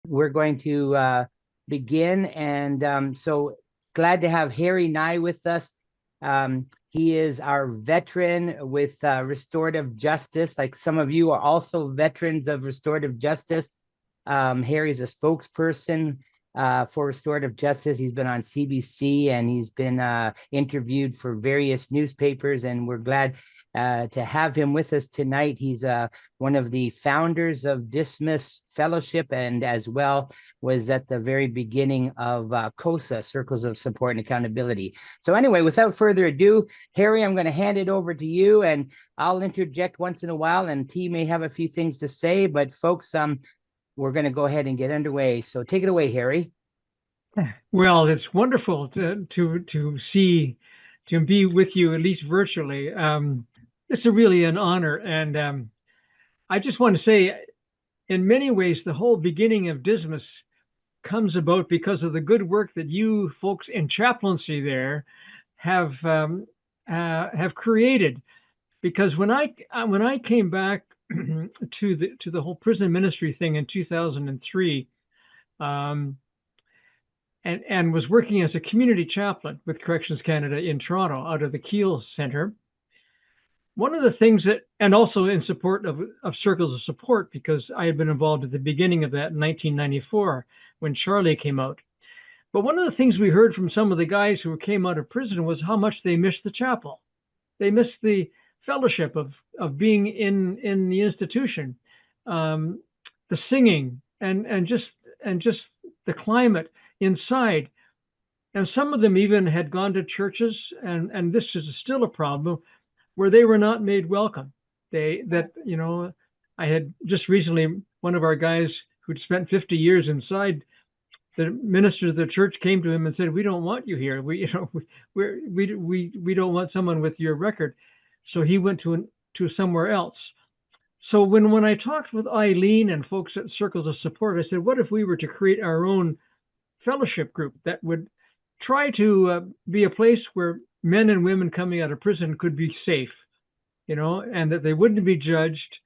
We're going to begin, and so glad to have Harry Nigh with us. He is our veteran with restorative justice. Like some of you are also veterans of restorative justice. Harry's a spokesperson for restorative justice. He's been on CBC and he's been interviewed for various newspapers, and we're glad to have him with us tonight. He's one of the founders of Dismas Fellowship, and as well was at the very beginning of COSA, Circles of Support and Accountability. So anyway, without further ado, Harry, I'm going to hand it over to you, and I'll interject once in a while, and T may have a few things to say, but folks, we're going to go ahead and get underway. So take it away, Harry. Well, it's wonderful to be with you, at least virtually. It's really an honor. And I just want to say, in many ways, the whole beginning of Dismas comes about because of the good work that you folks in chaplaincy there have created. Because when I came back to the whole prison ministry thing in 2003, and was working as a community chaplain with Corrections Canada in Toronto out of the Keel Center. One of the things that, and also in support of Circles of Support, because I had been involved at the beginning of that in 1994 when Charlie came out. But one of the things we heard from some of the guys who came out of prison was how much they missed the chapel. They missed the fellowship of being in the institution, the singing and just the climate inside. And some of them even had gone to churches, and this is still a problem, where they were not made welcome. I had just recently, one of our guys who'd spent 50 years inside, the minister of the church came to him and said, "We don't want you here. We don't want someone with your record." So he went to somewhere else. So when I talked with Eileen and folks at Circles of Support, I said, what if we were to create our own fellowship group that would try to be a place where men and women coming out of prison could be safe, and that they wouldn't be judged.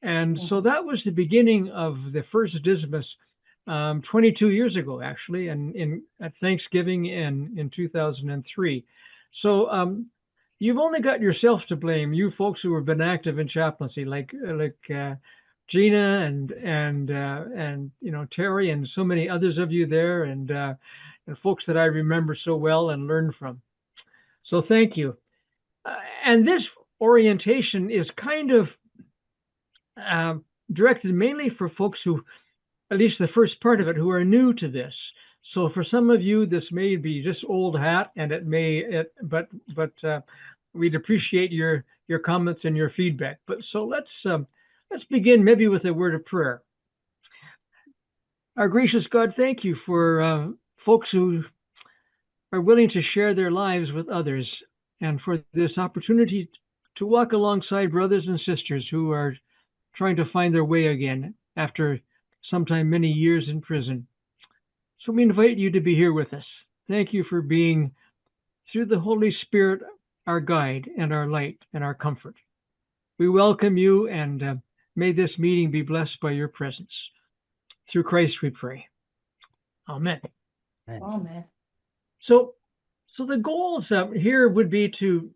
And so that was the beginning of the first Dismas 22 years ago, actually, and at Thanksgiving in 2003. So you've only got yourself to blame, you folks who have been active in chaplaincy, like Gina and Terry and so many others of you there, and folks that I remember so well and learned from. So thank you. And this orientation is kind of directed mainly for folks who, at least the first part of it, who are new to this. So for some of you, this may be just old hat, and but we'd appreciate your comments and your feedback. But so let's begin maybe with a word of prayer. Our gracious God, thank you for folks who are willing to share their lives with others, and for this opportunity to walk alongside brothers and sisters who are trying to find their way again after sometime many years in prison. So we invite you to be here with us. Thank you for being, through the Holy Spirit, our guide and our light and our comfort. We welcome you, and may this meeting be blessed by your presence. Through Christ we pray. Amen. Amen. So the goals here would be to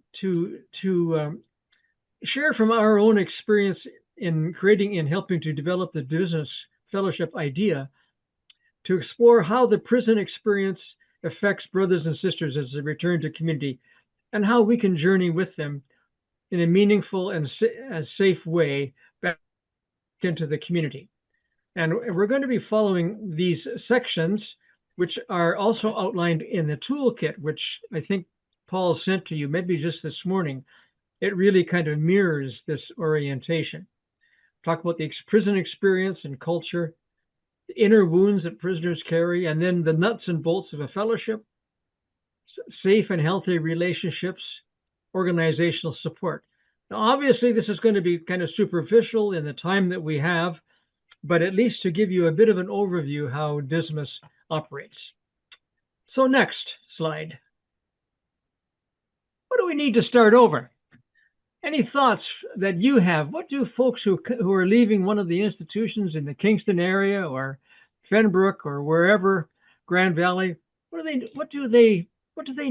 share from our own experience in helping to develop the Dismas Fellowship idea, to explore how the prison experience affects brothers and sisters as they return to community, and how we can journey with them in a meaningful and safe way back into the community. And we're going to be following these sections, which are also outlined in the toolkit, which I think Paul sent to you maybe just this morning. It really kind of mirrors this orientation. Talk about the prison experience and culture, the inner wounds that prisoners carry, and then the nuts and bolts of a fellowship, safe and healthy relationships, organizational support. Now, obviously, this is going to be kind of superficial in the time that we have, but at least to give you a bit of an overview how Dismas operates. So next slide. What do we need to start over? Any thoughts that you have? What do folks who are leaving one of the institutions in the Kingston area or Fenbrook or wherever, Grand Valley, what do they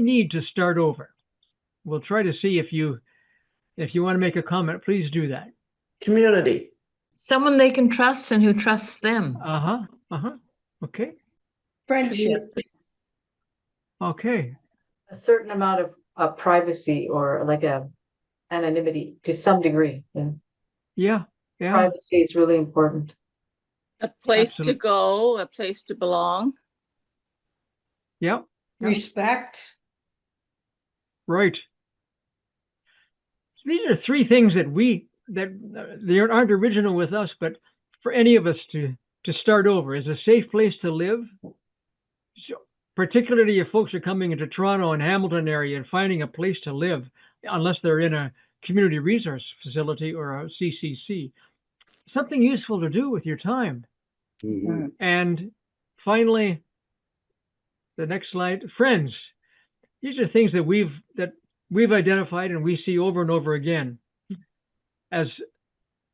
need to start over? We'll try to see if you want to make a comment, please do that. Community. Someone they can trust and who trusts them. Okay. Friendship. Okay. A certain amount of privacy or like a anonymity to some degree. Yeah. Privacy is really important. A place to Absolutely. go, a place to belong. Yeah. Respect. Right. These are three things that they aren't original with us, but for any of us to start over. Is a safe place to live. So, particularly if folks are coming into Toronto and Hamilton area and finding a place to live, unless they're in a community resource facility or a CCC, something useful to do with your time. Mm-hmm. And finally, the next slide, friends. These are things that we've identified and we see over and over again as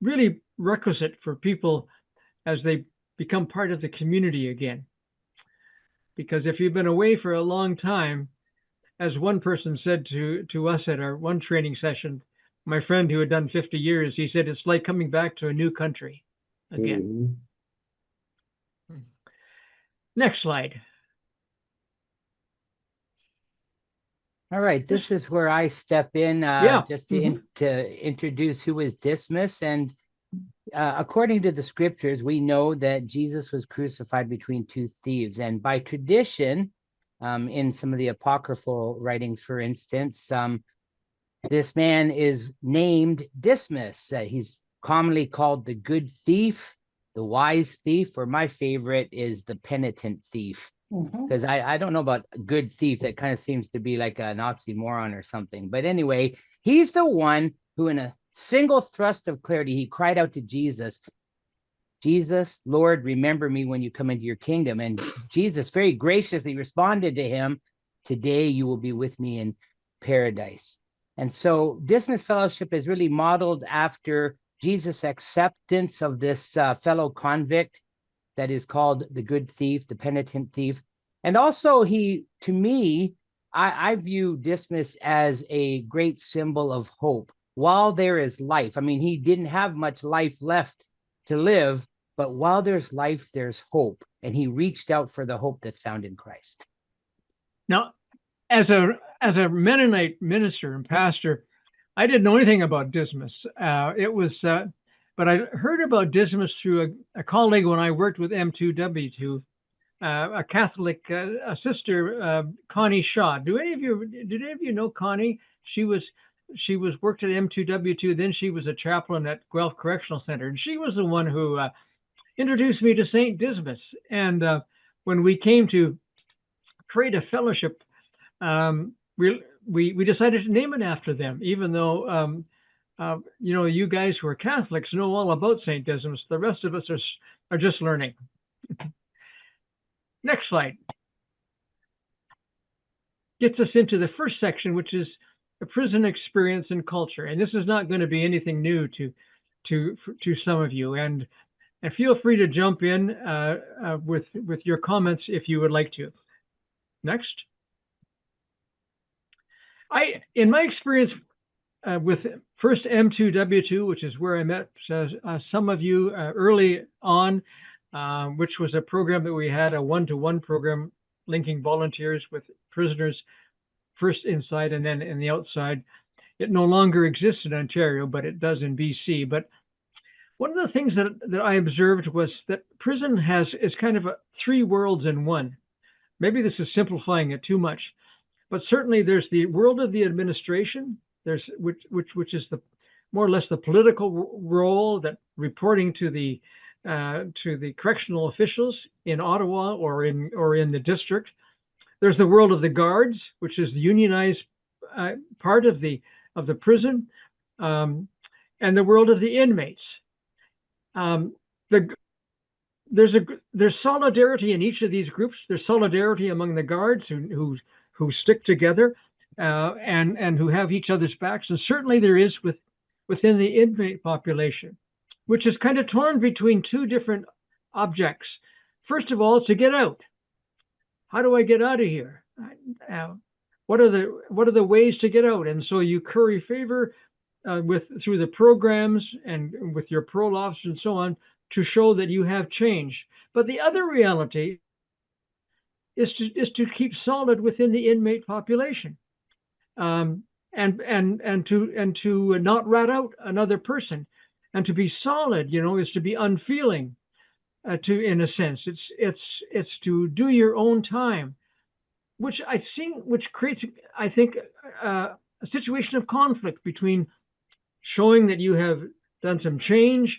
really requisite for people as they become part of the community again. Because if you've been away for a long time, as one person said to us at our one training session, my friend who had done 50 years, he said, it's like coming back to a new country again. Mm-hmm. Next slide. All right, this is where I step in just to introduce who is Dismas. And according to the scriptures, we know that Jesus was crucified between two thieves. And by tradition, in some of the apocryphal writings, for instance, this man is named Dismas. He's commonly called the good thief, the wise thief, or my favorite is the penitent thief. Because I don't know about a good thief. That kind of seems to be like an oxymoron or something. But anyway, he's the one who in a single thrust of clarity, he cried out to Jesus, Jesus, Lord, remember me when you come into your kingdom. And Jesus very graciously responded to him, today you will be with me in paradise. And so Dismas Fellowship is really modeled after Jesus' acceptance of this fellow convict that is called the good thief, the penitent thief. And also to me, I view Dismas as a great symbol of hope. While there is life, I mean, he didn't have much life left to live, but while there's life, there's hope. And he reached out for the hope that's found in Christ. Now, as a Mennonite minister and pastor, I didn't know anything about Dismas. But I heard about Dismas through a colleague when I worked with M2W2, a Catholic sister, Connie Shaw. Did any of you know Connie? She worked at M2W2. Then she was a chaplain at Guelph Correctional Center, and she was the one who introduced me to Saint Dismas. And when we came to create a fellowship, we decided to name it after them, even though. You guys who are Catholics know all about St. Dismas. The rest of us are just learning. Next slide. Gets us into the first section, which is the prison experience and culture. And this is not going to be anything new to some of you. And feel free to jump in with your comments if you would like to. Next. In my experience, with first M2W2, which is where I met some of you early on, which was a program that we had, a one-to-one program linking volunteers with prisoners, first inside and then in the outside. It no longer exists in Ontario, but it does in BC. But one of the things that I observed was that prison is kind of three worlds in one. Maybe this is simplifying it too much, but certainly there's the world of the administration. There's which is the more or less the political role that reporting to the correctional officials in Ottawa or in the district. There's the world of the guards, which is the unionized part of the prison, and the world of the inmates. There's solidarity in each of these groups. There's solidarity among the guards who stick together. And who have each other's backs, and certainly there is within the inmate population, which is kind of torn between two different objects. first of all, to get out. How do I get out of here? What are the ways to get out? And so you curry favor through the programs and with your parole officer and so on to show that you have changed. But the other reality is to keep solid within the inmate population, and to not rat out another person, and to be solid. Is to be unfeeling. In a sense, it's to do your own time, which creates, I think, a situation of conflict between showing that you have done some change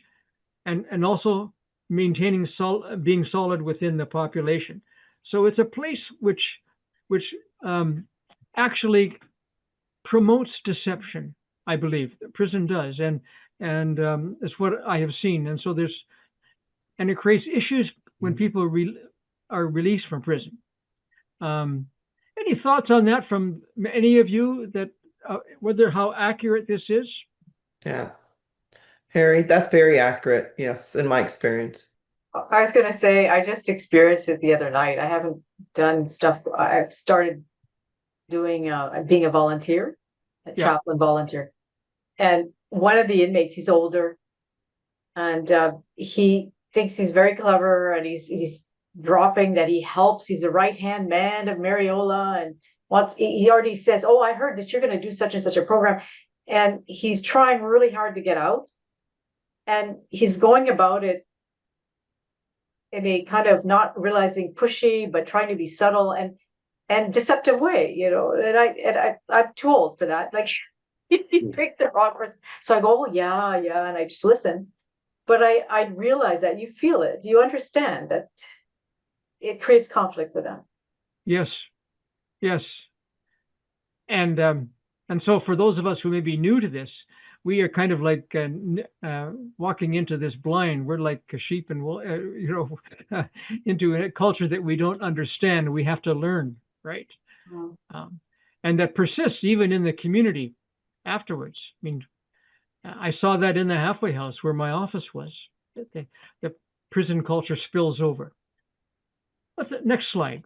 and also maintaining being solid within the population. So it's a place which actually promotes deception, I believe. The prison does, and it's what I have seen. And so it creates issues when people are released from prison. Any thoughts on that from any of you, that whether how accurate this is? Yeah. Harry, that's very accurate. Yes, in my experience. I was going to say, I just experienced it the other night. I haven't done stuff. I've started doing, being a volunteer, a chaplain volunteer. And one of the inmates, he's older, and he thinks he's very clever, and he's dropping that he helps. He's the right-hand man of Mariola, and he already says, "Oh, I heard that you're going to do such and such a program." And he's trying really hard to get out, and he's going about it in a kind of not realizing pushy, but trying to be subtle and deceptive way, And I'm too old for that. Like, he picked the wrong person. So I go, "Oh, yeah," and I just listen. But I realize that you feel it. You understand that it creates conflict with them. Yes. And so for those of us who may be new to this, we are kind of like walking into this blind. We're like a sheep and into a culture that we don't understand. We have to learn, right? Mm. And that persists even in the community afterwards. I mean, I saw that in the halfway house where my office was. The prison culture spills over. What's the next slide?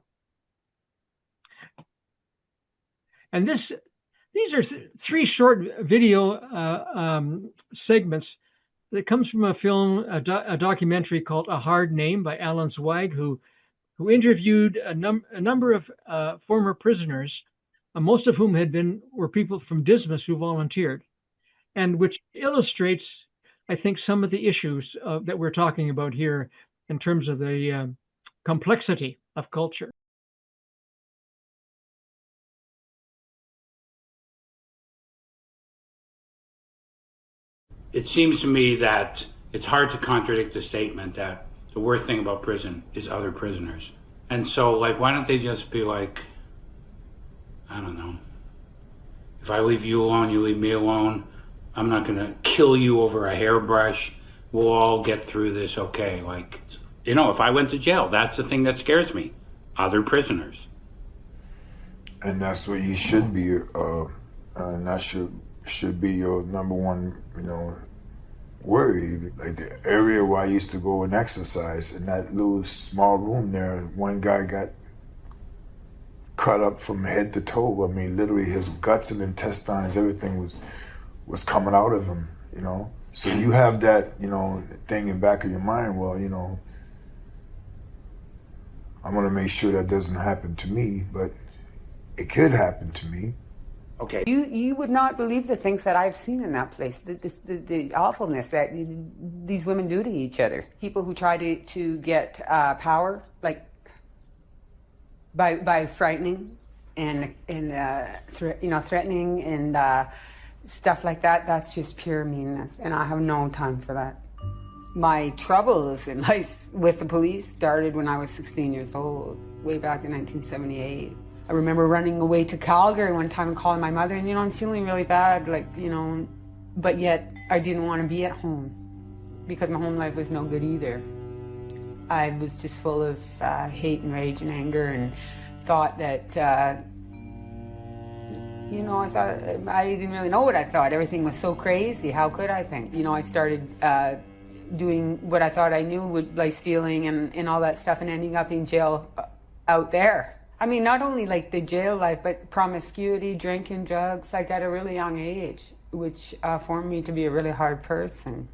And these are three short video segments that comes from a film, a documentary called A Hard Name by Alan Zweig, who interviewed a number of former prisoners, most of whom were people from Dismas who volunteered, and which illustrates, I think, some of the issues that we're talking about here in terms of the complexity of culture. It seems to me that it's hard to contradict the statement that the worst thing about prison is other prisoners. And so, why don't they just be like, I don't know, if I leave you alone, you leave me alone. I'm not going to kill you over a hairbrush. We'll all get through this okay. If I went to jail, that's the thing that scares me. Other prisoners. And that's what you should be, and that should be your number one, worry. Like the area where I used to go and exercise, in that little small room there, one guy got cut up from head to toe. I mean, literally his guts and intestines, everything was coming out of him, So you have that, thing in the back of your mind, well, I'm gonna make sure that doesn't happen to me, but it could happen to me. Okay. You would not believe the things that I've seen in that place, the awfulness that these women do to each other. People who try to get power, like by frightening and threatening and stuff like that. That's just pure meanness, and I have no time for that. My troubles in life with the police started when I was 16 years old, way back in 1978. I remember running away to Calgary one time and calling my mother, and I'm feeling really bad, but yet I didn't want to be at home because my home life was no good either. I was just full of hate and rage and anger, and thought that, I thought, I didn't really know what I thought. Everything was so crazy. How could I think? I started doing what I thought I knew, would like stealing and all that stuff, and ending up in jail out there. I mean, not only like the jail life, but promiscuity, drinking, drugs, like at a really young age, which formed me to be a really hard person.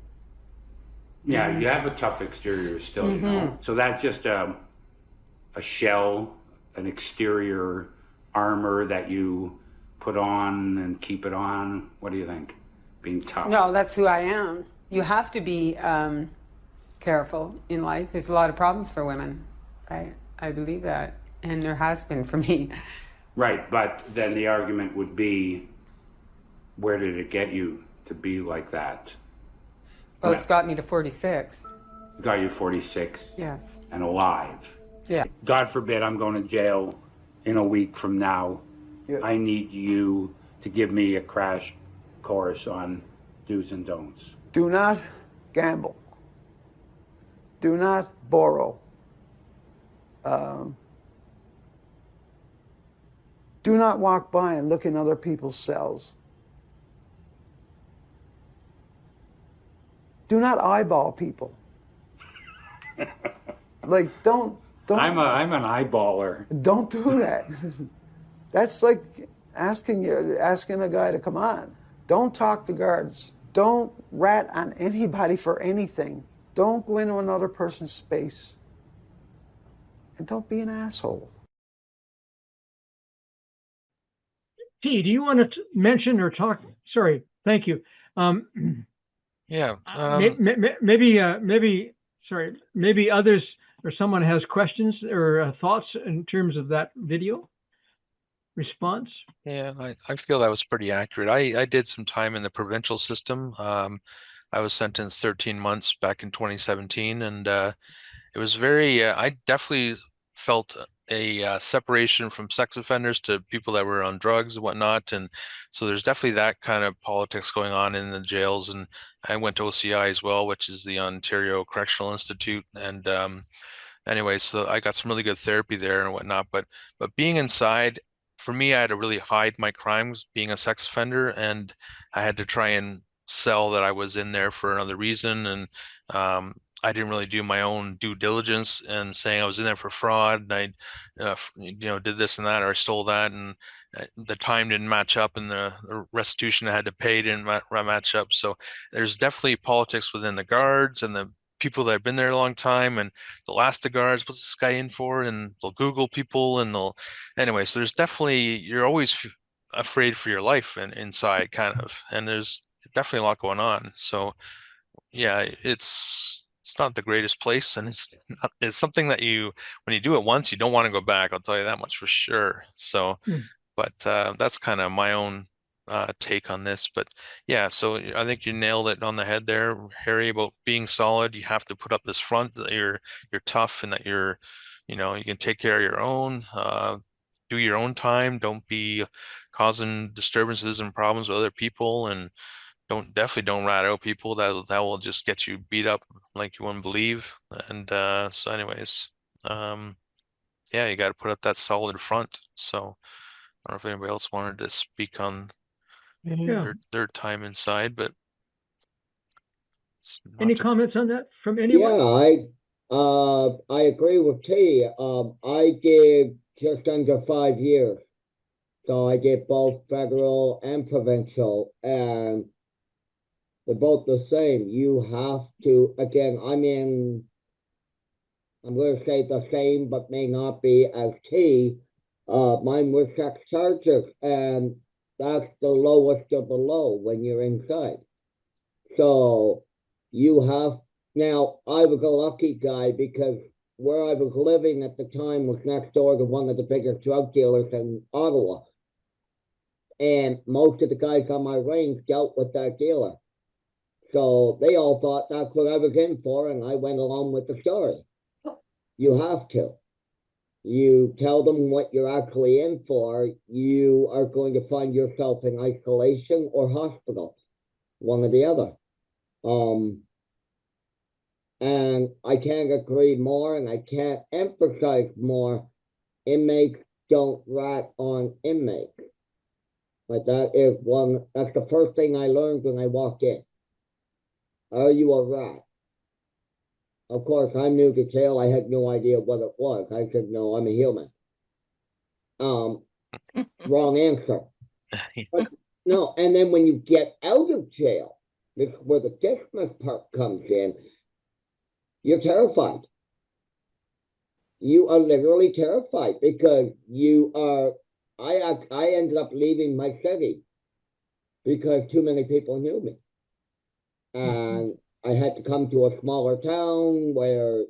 Yeah, you have a tough exterior still, you know. So that's just a shell, an exterior armor that you put on and keep it on. What do you think? Being tough. No, that's who I am. You have to be careful in life. There's a lot of problems for women. I believe that. And there has been for me. Right, but then the argument would be, where did it get you to be like that? Well, it's got me to 46. Got you 46? Yes. And alive? Yeah. God forbid I'm going to jail in a week from now. Yeah. I need you to give me a crash course on do's and don'ts. Do not gamble. Do not borrow. Do not walk by and look in other people's cells. Do not eyeball people. Like, don't. I'm an eyeballer. Don't do that. That's like asking a guy to come on. Don't talk to guards. Don't rat on anybody for anything. Don't go into another person's space. And don't be an asshole. T, do you want to mention or talk? Sorry, thank you. Yeah. Maybe others or someone has questions or thoughts in terms of that video response. Yeah, I feel that was pretty accurate. I did some time in the provincial system. I was sentenced 13 months back in 2017, and it was very, I definitely felt a separation from sex offenders to people that were on drugs and whatnot. And so there's definitely that kind of politics going on in the jails. And I went to OCI as well, which is the Ontario Correctional Institute. And anyway, so I got some really good therapy there and whatnot. But being inside, for me, I had to really hide my crimes being a sex offender, and I had to try and sell that I was in there for another reason. And I didn't really do my own due diligence and saying I was in there for fraud, and I did this and that, or I stole that, and the time didn't match up, and the restitution I had to pay didn't match up. So there's definitely politics within the guards and the people that have been there a long time, and they'll ask the guards, what's this guy in for? And they'll Google people, and anyway, so there's definitely, you're always afraid for your life inside, kind of, and there's definitely a lot going on. So yeah, it's not the greatest place, and it's something that when you do it once, you don't want to go back. I'll tell you that much for sure. So, but that's kind of my own take on this. But yeah, so I think you nailed it on the head there, Harry, about being solid. You have to put up this front that you're tough, and that you can take care of your own, do your own time. Don't be causing disturbances and problems with other people, and definitely don't rat out people. That will just get you beat up like you wouldn't believe. And so anyways, yeah, you got to put up that solid front. So I don't know if anybody else wanted to speak on their time inside, but any comments on that from anyone? Yeah, I agree with T. I did just under 5 years. So I did both federal and provincial, and they're both the same. You have to, again, I'm going to say the same, but may not be as T. Mine was sex charges, and that's the lowest of the low when you're inside. So now I was a lucky guy, because where I was living at the time was next door to one of the biggest drug dealers in Ottawa. And most of the guys on my range dealt with that dealer. So they all thought that's what I was in for, and I went along with the story. You have to. You tell them what you're actually in for, you are going to find yourself in isolation or hospital, one or the other. And I can't agree more, and I can't emphasize more. Inmates don't rat on inmates. Like that's the first thing I learned when I walked in. Are you a rat? Of course, I'm new to jail. I had no idea what it was. I said, no, I'm a human. Wrong answer. But no, and then when you get out of jail, this is where the Dismas part comes in, you're terrified. You are literally terrified because you are, I ended up leaving my city because too many people knew me. And I had to come to a smaller town where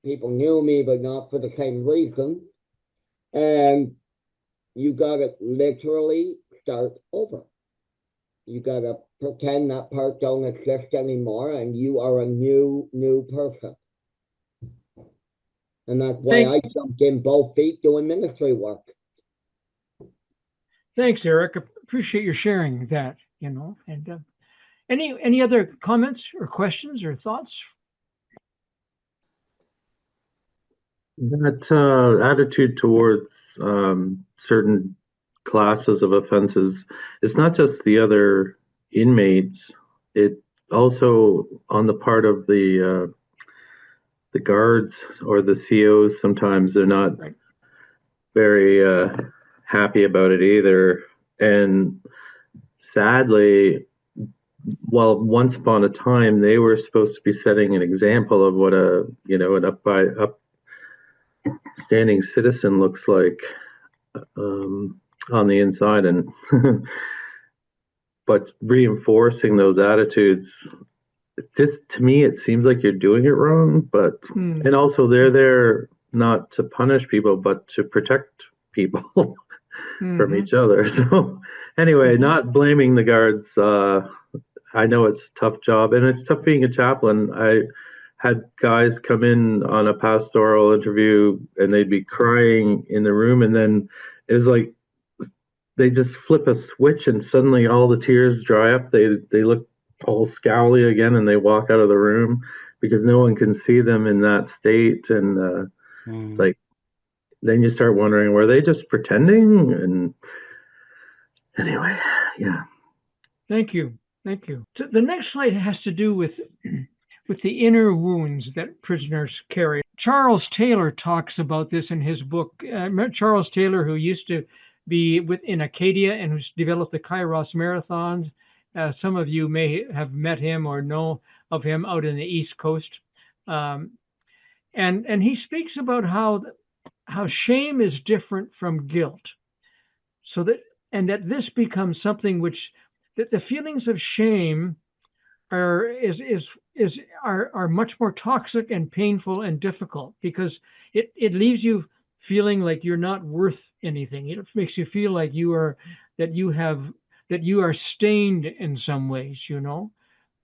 people knew me, but not for the same reason. And you gotta literally start over. You gotta pretend that part don't exist anymore, and you are a new person. And that's why I jumped in both feet doing ministry work. Thanks, Eric. Appreciate your sharing that, you know. And any other comments or questions or thoughts? That attitude towards certain classes of offenses, it's not just the other inmates, it also on the part of the guards or the COs. Sometimes they're not very happy about it either. And sadly, well, once upon a time, they were supposed to be setting an example of what an upstanding citizen looks like on the inside, and but reinforcing those attitudes, just to me, it seems like you're doing it wrong. But and also they're there not to punish people, but to protect people from each other. So anyway, not blaming the guards. I know it's a tough job, and it's tough being a chaplain. I had guys come in on a pastoral interview and they'd be crying in the room, and then it was like they just flip a switch and suddenly all the tears dry up. They look all scowly again and they walk out of the room because no one can see them in that state. And it's like, then you start wondering, were they just pretending? And anyway, yeah. Thank you. So the next slide has to do with the inner wounds that prisoners carry. Charles Taylor talks about this in his book. Charles Taylor, who used to be in Acadia and who's developed the Kairos Marathons. Some of you may have met him or know of him out in the East Coast. And he speaks about how shame is different from guilt. So that this becomes something which, that the feelings of shame are much more toxic and painful and difficult because it leaves you feeling like you're not worth anything. It makes you feel like you are stained in some ways, you know.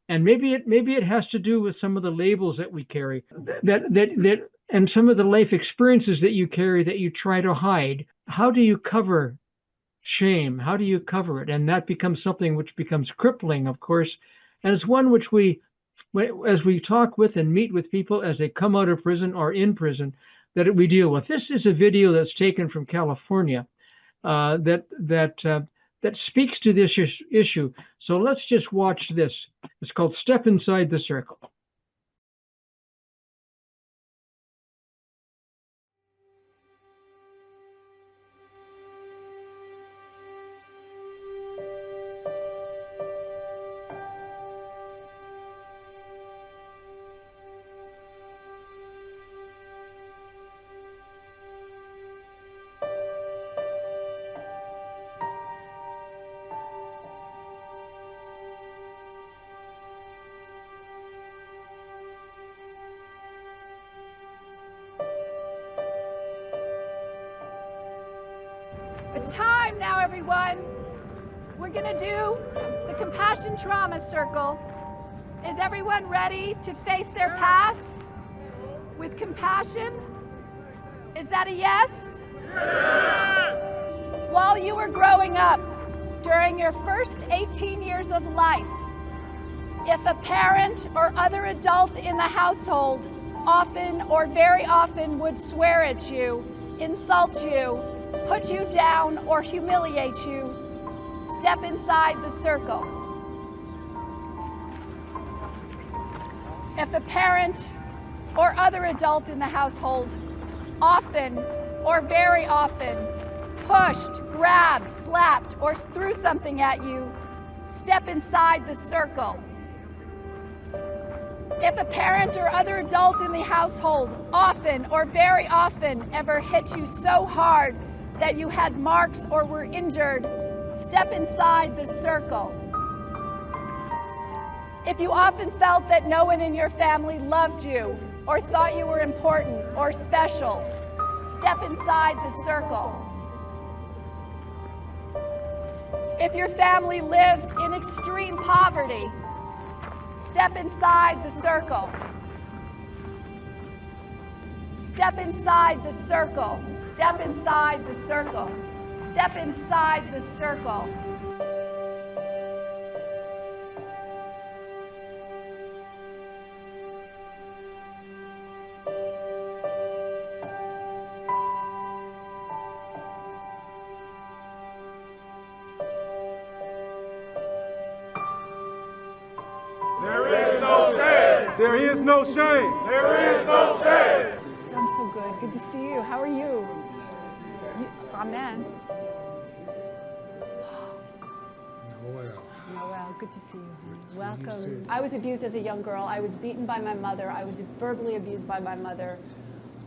And maybe it has to do with some of the labels that we carry, that and some of the life experiences that you carry that you try to hide. How do you cover shame? How do you cover it? And that becomes something which becomes crippling, of course. And it's one which as we talk with and meet with people as they come out of prison or in prison, that we deal with. This is a video that's taken from California that speaks to this issue. So let's just watch this. It's called Step Inside the Circle. It's time now, everyone. We're gonna do the Compassion Trauma Circle. Is everyone ready to face their past with compassion? Is that a yes? Yeah. While you were growing up, during your first 18 years of life, if a parent or other adult in the household often or very often would swear at you, insult you, put you down, or humiliate you, step inside the circle. If a parent or other adult in the household often or very often pushed, grabbed, slapped, or threw something at you, step inside the circle. If a parent or other adult in the household often or very often ever hit you so hard that you had marks or were injured, step inside the circle. If you often felt that no one in your family loved you or thought you were important or special, step inside the circle. If your family lived in extreme poverty, step inside the circle. Step inside the circle. Step inside the circle. Step inside the circle. There is no shame. There is no shame. I'm so good. Good to see you. How are you? Amen. Noel, good to see you. Welcome. I was abused as a young girl. I was beaten by my mother. I was verbally abused by my mother.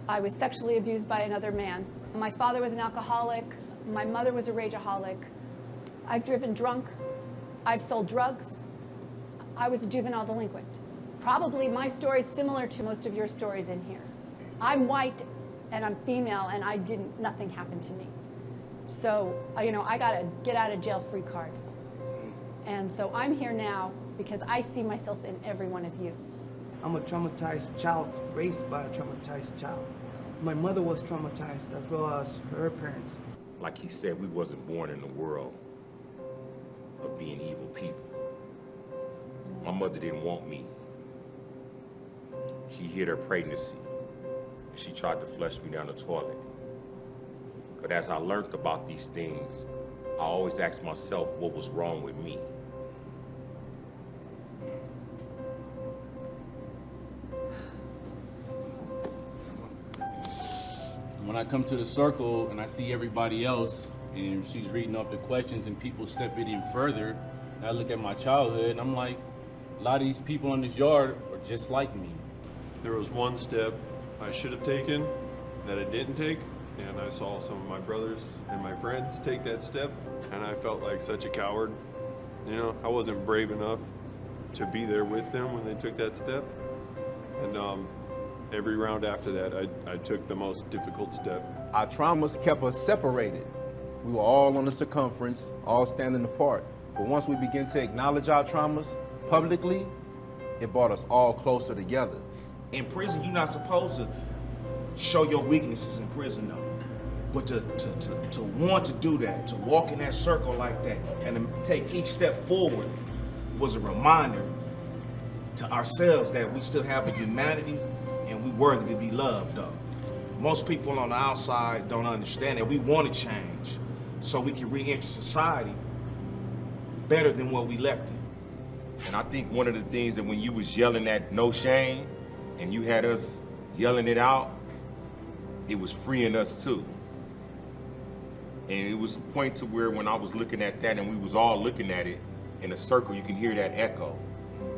I was sexually abused by another man. My father was an alcoholic. My mother was a rageaholic. I've driven drunk. I've sold drugs. I was a juvenile delinquent. Probably my story is similar to most of your stories in here. I'm white and I'm female and nothing happened to me. So, I got a get out of jail free card. And so I'm here now because I see myself in every one of you. I'm a traumatized child, raised by a traumatized child. My mother was traumatized as well as her parents. Like he said, we wasn't born in the world of being evil people. My mother didn't want me. She hid her pregnancy. She tried to flush me down the toilet. But as I learned about these things, I always asked myself what was wrong with me. When I come to the circle and I see everybody else and she's reading off the questions and people stepping in further, and I look at my childhood and I'm like, a lot of these people in this yard are just like me. There was one step I should have taken that I didn't take, and I saw some of my brothers and my friends take that step, and I felt like such a coward. You know, I wasn't brave enough to be there with them when they took that step. And every round after that, I took the most difficult step. Our traumas kept us separated. We were all on the circumference, all standing apart. But once we began to acknowledge our traumas publicly, it brought us all closer together. In prison, you're not supposed to show your weaknesses in prison, though. But to want to do that, to walk in that circle like that, and to take each step forward was a reminder to ourselves that we still have a humanity and we worthy to be loved, though. Most people on the outside don't understand that we want to change so we can re-enter society better than what we left it. And I think one of the things that when you was yelling at no shame and you had us yelling it out, it was freeing us too. And it was a point to where when I was looking at that and we was all looking at it in a circle, you can hear that echo,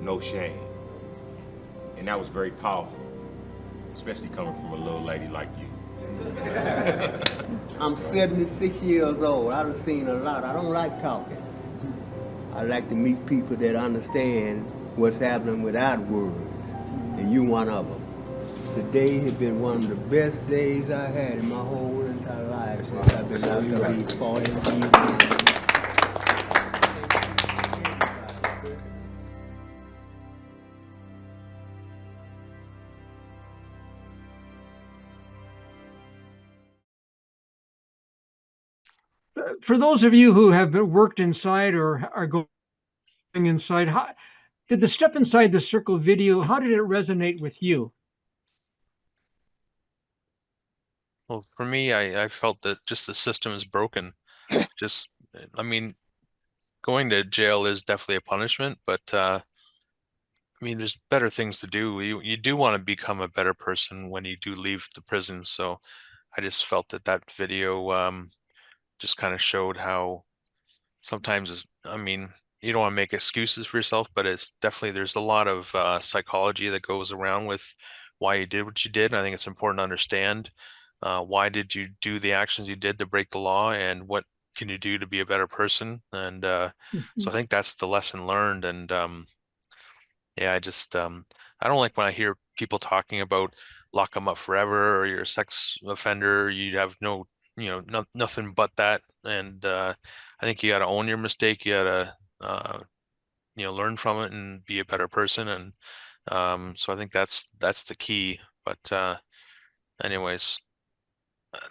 no shame. And that was very powerful, especially coming from a little lady like you. I'm 76 years old. I've seen a lot. I don't like talking. I like to meet people that understand what's happening without words, and you one of them. Today has been one of the best days I had in my whole entire life since I've been out of these 40 years. For those of you who have worked inside or are going inside, did the Step Inside the Circle video, how did it resonate with you? Well, for me, I felt that just the system is broken. I mean, going to jail is definitely a punishment, but mean, there's better things to do. You do want to become a better person when you do leave the prison. So I just felt that video just kind of showed how sometimes, I mean, you don't want to make excuses for yourself, but it's definitely, there's a lot of psychology that goes around with why you did what you did. And I think it's important to understand why did you do the actions you did to break the law, and what can you do to be a better person. And so I think that's the lesson learned. And yeah, I don't like when I hear people talking about lock them up forever, or you're a sex offender, you have nothing but that. And I think you got to own your mistake. You got to learn from it and be a better person. And so I think that's the key. But anyways,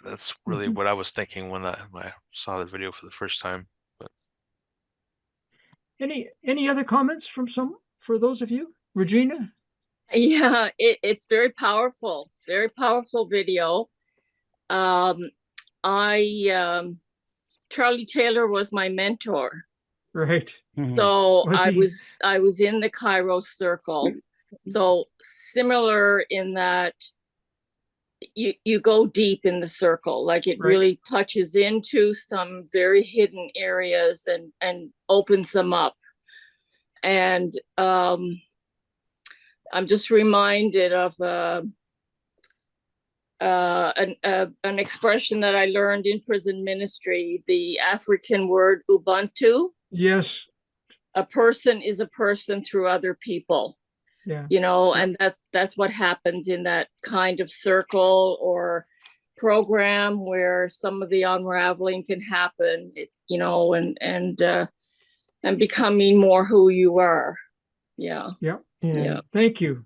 that's really what I was thinking when I saw the video for the first time. But Any other comments for those of you? Regina? Yeah, it's very powerful video. Charlie Taylor was my mentor. Right. So I was in the Cairo circle. So similar in that you go deep in the circle, like it really touches into some very hidden areas and opens them up. And I'm just reminded of an expression that I learned in prison ministry, the African word Ubuntu. Yes. A person is a person through other people. Yeah. And that's what happens in that kind of circle or program where some of the unraveling can happen. It's and becoming more who you are. Yeah. Thank you.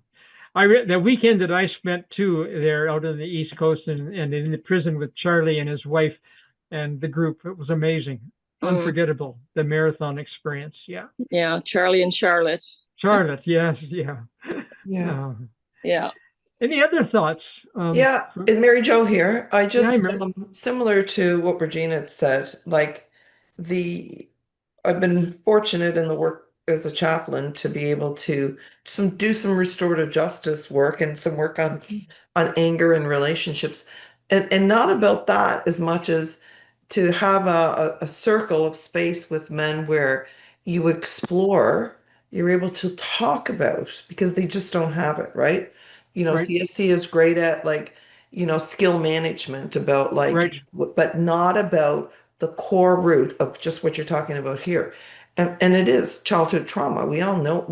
The weekend that I spent too there out on the East Coast and in the prison with Charlie and his wife and the group, it was amazing. Unforgettable. The marathon experience. Yeah. Yeah. Charlie and Charlotte. Charlotte. Yes. Yeah. Yeah. Any other thoughts? And Mary Jo here. I just, similar to what Regina had said, like I've been fortunate in the work as a chaplain to be able to do some restorative justice work and some work on anger and relationships, and not about that as much as to have a circle of space with men where you explore, you're able to talk about, because they just don't have it, right? CSC is great at skill management about but not about the core root of just what you're talking about here. And it is childhood trauma. We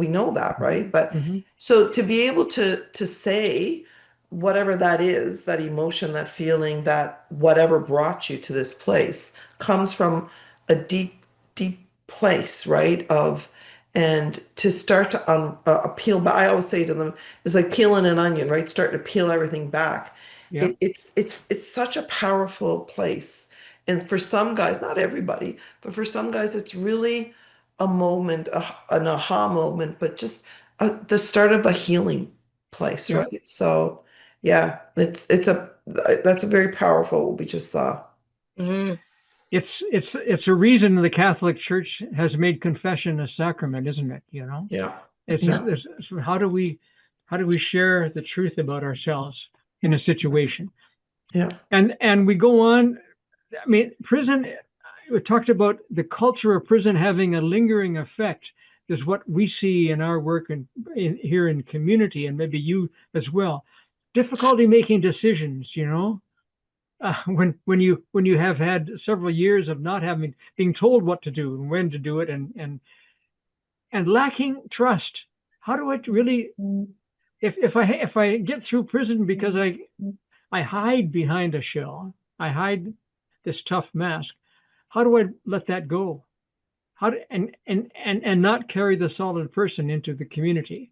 know that, right? But so to be able to say whatever that is, that emotion, that feeling, that whatever brought you to this place comes from a deep, deep place, right? And to start to peel back, I always say to them, it's like peeling an onion, right? Starting to peel everything back. Yeah. It's such a powerful place. And for some guys, not everybody, but for some guys, it's really a moment, an aha moment, but just the start of a healing place, right? So, yeah, that's a very powerful what we just saw. It's a reason the Catholic Church has made confession a sacrament, isn't it? So how do we share the truth about ourselves in a situation? Yeah. And we go on. I mean, prison, we talked about the culture of prison having a lingering effect, is what we see in our work here in community, and maybe you as well. Difficulty making decisions, when you have had several years of not being told what to do and when to do it, and lacking trust. How do I really, if I get through prison because I hide behind a shell, I hide this tough mask, how do I let that go? And not carry the solid person into the community,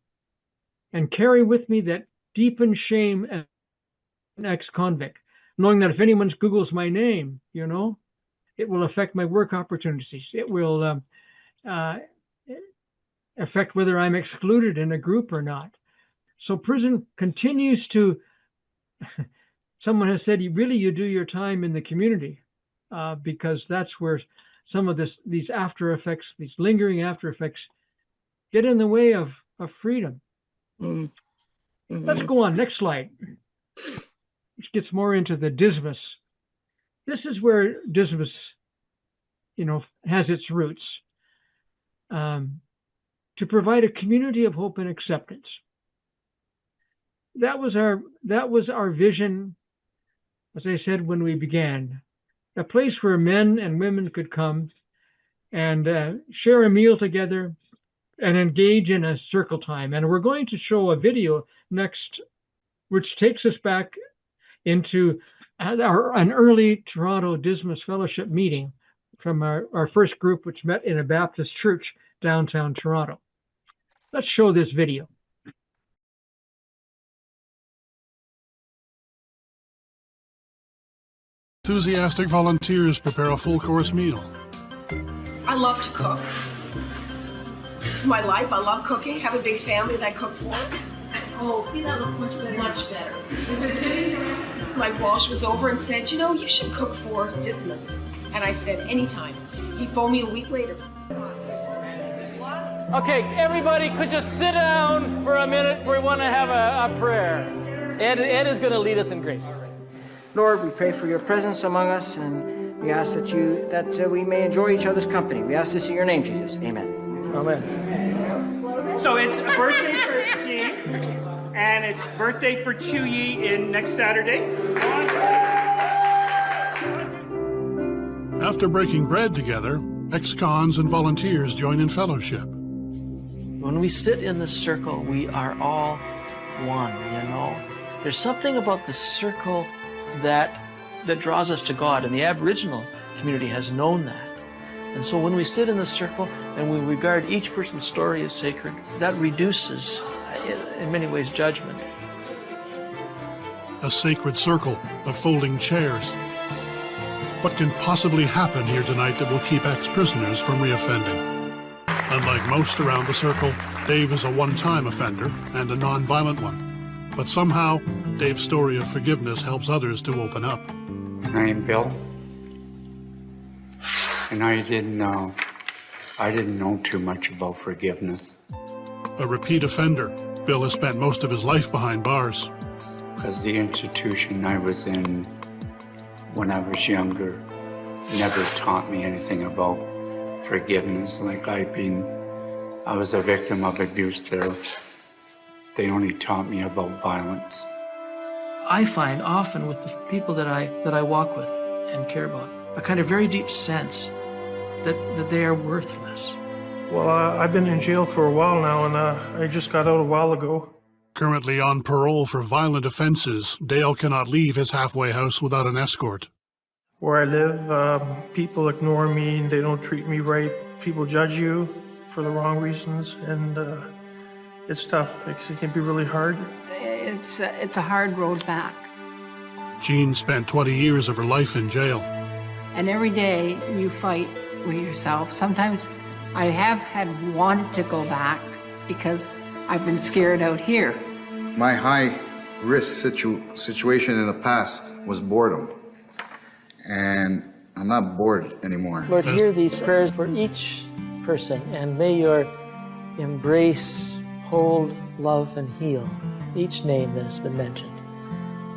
and carry with me that deepened shame as an ex-convict, knowing that if anyone Googles my name, it will affect my work opportunities. It will affect whether I'm excluded in a group or not. So prison continues to, someone has said, you do your time in the community, because that's where some of these after effects, these lingering after effects, get in the way of freedom Let's go on. Next slide. Which gets more into the Dismas. This is where Dismas, has its roots. To provide a community of hope and acceptance. That was our vision, as I said when we began. A place where men and women could come and share a meal together and engage in a circle time. And we're going to show a video next, which takes us back into an early Toronto Dismas Fellowship meeting from our first group, which met in a Baptist church downtown Toronto. Let's show this video. Enthusiastic volunteers prepare a full-course meal. I love to cook. It's my life. I love cooking. Have a big family that I cook for. Oh, see, that looks much better. Much better. Is there titties around? Mike Walsh was over and said, you should cook for Dismas. And I said, anytime. He phoned me a week later. Okay, everybody could just sit down for a minute. We want to have a prayer. Ed is going to lead us in grace. Lord, we pray for your presence among us, and we ask that we may enjoy each other's company. We ask this in your name, Jesus. Amen. Amen. So it's a birthday for Jean, and it's birthday for Chuyi next Saturday. After breaking bread together, ex-cons and volunteers join in fellowship. When we sit in the circle, we are all one, There's something about the circle that draws us to God, and the Aboriginal community has known that. And so when we sit in the circle and we regard each person's story as sacred, that reduces, in many ways, judgment. A sacred circle of folding chairs. What can possibly happen here tonight that will keep ex-prisoners from reoffending? Unlike most around the circle, Dave is a one-time offender and a non-violent one. But somehow, Dave's story of forgiveness helps others to open up. I'm Bill, and I didn't know too much about forgiveness. A repeat offender, Bill has spent most of his life behind bars. Because the institution I was in when I was younger never taught me anything about forgiveness. I was a victim of abuse there. They only taught me about violence. I find often with the people that I walk with and care about, a kind of very deep sense that they are worthless. Well, I've been in jail for a while now, and I just got out a while ago. Currently on parole for violent offenses, Dale cannot leave his halfway house without an escort. Where I live, people ignore me, they don't treat me right. People judge you for the wrong reasons, and it's tough. It can be really hard. It's a hard road back. Jean spent 20 years of her life in jail. And every day you fight with yourself. Sometimes I have had wanted to go back because I've been scared out here. My high-risk situation in the past was boredom. And I'm not bored anymore. Lord, hear these prayers for each person, and may your embrace, hold, love, and heal each name that has been mentioned.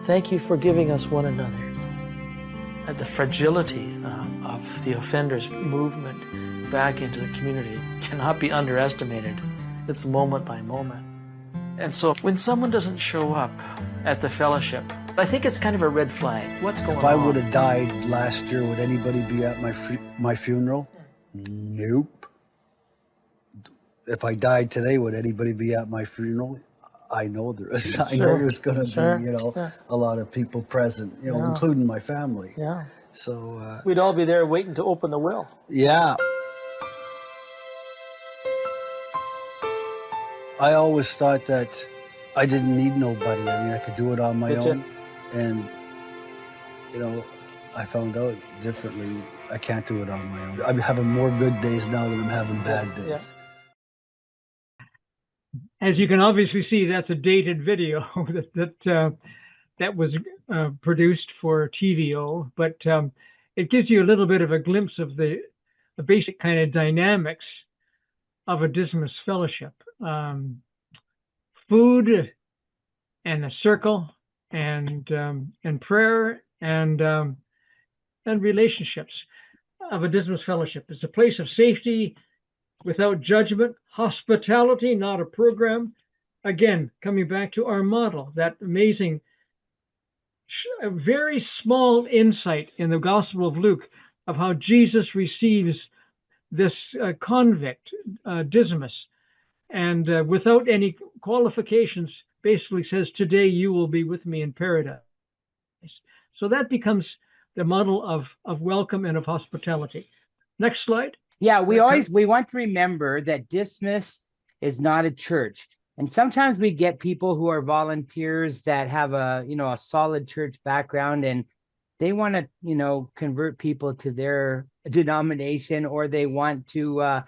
Thank you for giving us one another. The fragility of the offender's movement back into the community cannot be underestimated. It's moment by moment. And so when someone doesn't show up at the fellowship, I think it's kind of a red flag. What's going on? If I would have died last year, would anybody be at my funeral? Nope. If I died today, would anybody be at my funeral? I know there is. I know there's going to be, a lot of people present, including my family. Yeah. So we'd all be there waiting to open the will. Yeah. I always thought that I didn't need nobody. I mean, I could do it on my own. And, I found out differently. I can't do it on my own. I'm having more good days now than I'm having bad days. As you can obviously see, that's a dated video that was produced for TVO, but it gives you a little bit of a glimpse of the basic kind of dynamics of a Dismas Fellowship. food and a circle and prayer and relationships of a Dismas Fellowship. It's a place of safety without judgment, hospitality, not a program. Again, coming back to our model, that amazing, very small insight in the Gospel of Luke of how Jesus receives this convict, Dismas, and without any qualifications, basically says, "Today you will be with me in paradise." So that becomes the model of welcome and of hospitality. Next slide. Yeah, we want to remember that Dismas is not a church. And sometimes we get people who are volunteers that have a solid church background, and they want to, convert people to their denomination, or they want to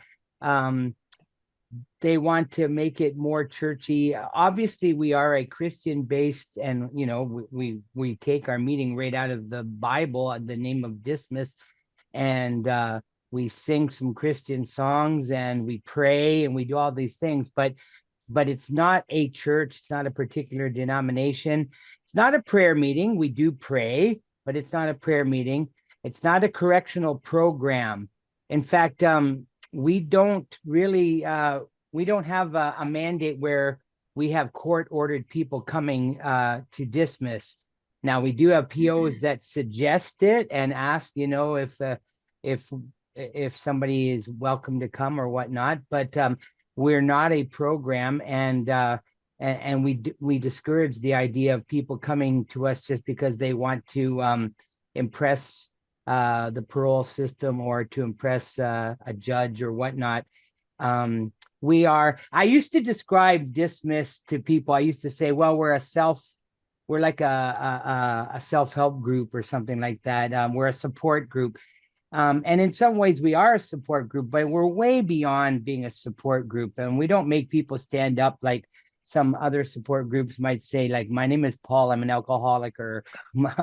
make it more churchy. Obviously, we are a Christian-based, and we take our meeting right out of the Bible, the name of Dismas, and we sing some Christian songs, and we pray, and we do all these things. But it's not a church. It's not a particular denomination. It's not a prayer meeting. We do pray, but it's not a prayer meeting. It's not a correctional program. In fact, we don't really. We don't have a mandate where we have court-ordered people coming to Dismas. Now, we do have POs that suggest it and ask, if somebody is welcome to come or whatnot. But we're not a program, and we discourage the idea of people coming to us just because they want to impress the parole system or to impress a judge or whatnot. I used to describe Dismas to people. I used to say, well, we're like a self-help group or something like that. We're a support group. And in some ways we are a support group, but we're way beyond being a support group. And we don't make people stand up like some other support groups might say, like, my name is Paul, I'm an alcoholic, or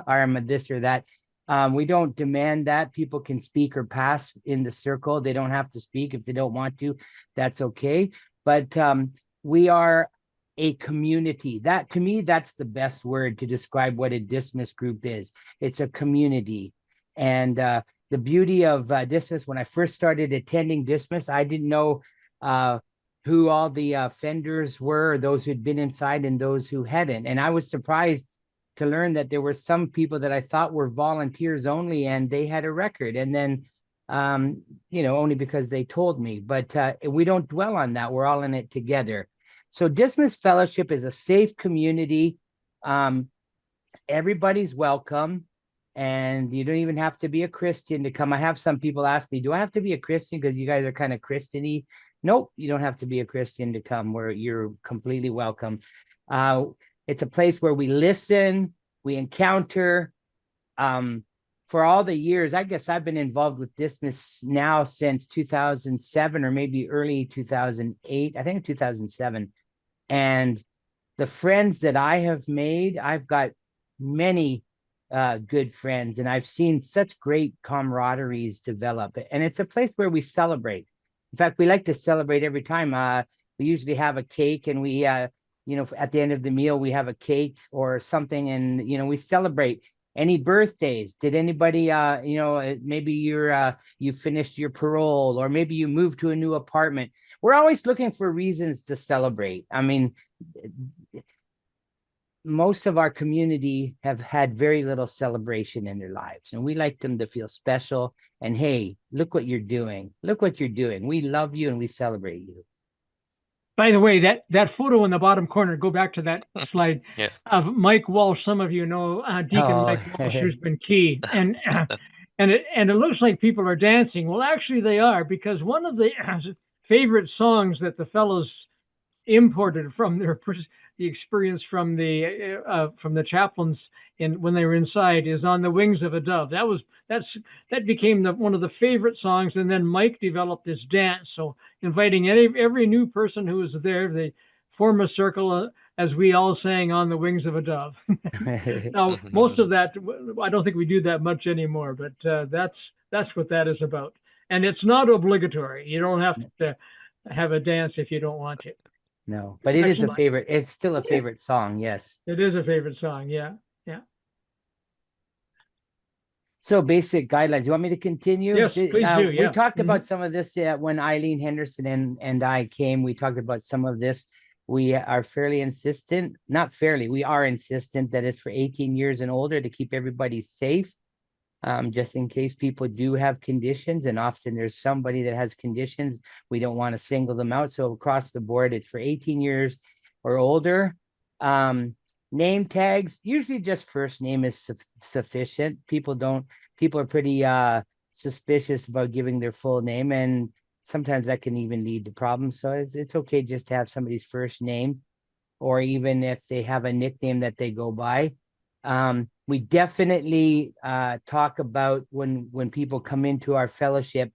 I'm a this or that. We don't demand that. People can speak or pass in the circle. They don't have to speak if they don't want to. That's okay. But we are a community. That, to me, that's the best word to describe what a Dismas group is. It's a community. And the beauty of Dismas, when I first started attending Dismas, I didn't know who all the offenders were, those who'd been inside and those who hadn't. And I was surprised to learn that there were some people that I thought were volunteers only, and they had a record. And then, only because they told me. But we don't dwell on that. We're all in it together. So Dismas Fellowship is a safe community. Everybody's welcome. And you don't even have to be a Christian to come. I have some people ask me, do I have to be a Christian because you guys are kind of Christian-y? Nope, you don't have to be a Christian to come, where you're completely welcome. It's a place where we listen, we encounter. For all the years, I guess I've been involved with Dismas now since 2007 or maybe early 2008, I think 2007. And the friends that I have made, I've got many good friends, and I've seen such great camaraderies develop. And it's a place where we celebrate. In fact, we like to celebrate every time. We usually have a cake, and we, at the end of the meal, we have a cake or something, and, we celebrate. Any birthdays? Did anybody, maybe you finished your parole, or maybe you moved to a new apartment. We're always looking for reasons to celebrate. I mean, most of our community have had very little celebration in their lives, and we like them to feel special. And hey, look what you're doing. Look what you're doing. We love you and we celebrate you. By the way, that photo in the bottom corner, go back to that slide, of Mike Walsh. Some of you know Deacon Mike Walsh, who's been key. And it looks like people are dancing. Well, actually they are, because one of the favorite songs that the fellows imported from the experience from the chaplains when they were inside is "On the Wings of a Dove." That became one of the favorite songs, and then Mike developed this dance. So inviting every new person who was there, they form a circle as we all sang "On the Wings of a Dove." Now, most of that, I don't think we do that much anymore, but that's what that is about. And it's not obligatory. You don't have to have a dance if you don't want to. no, but it is a Excellent. favorite. It's still a favorite song. Yes. It is a favorite song. Yeah. Yeah. So basic guidelines. You want me to continue? Yes, please do. Yeah. We talked about some of this when Eileen Henderson and I came. We talked about some of this. We are fairly insistent, not fairly, we are insistent that it's for 18 years and older to keep everybody safe, just in case people do have conditions. And often there's somebody that has conditions. We don't want to single them out. So across the board, it's for 18 years or older. Name tags, usually just first name is sufficient. People are pretty suspicious about giving their full name, and sometimes that can even lead to problems. So it's okay just to have somebody's first name, or even if they have a nickname that they go by. We definitely talk about when people come into our fellowship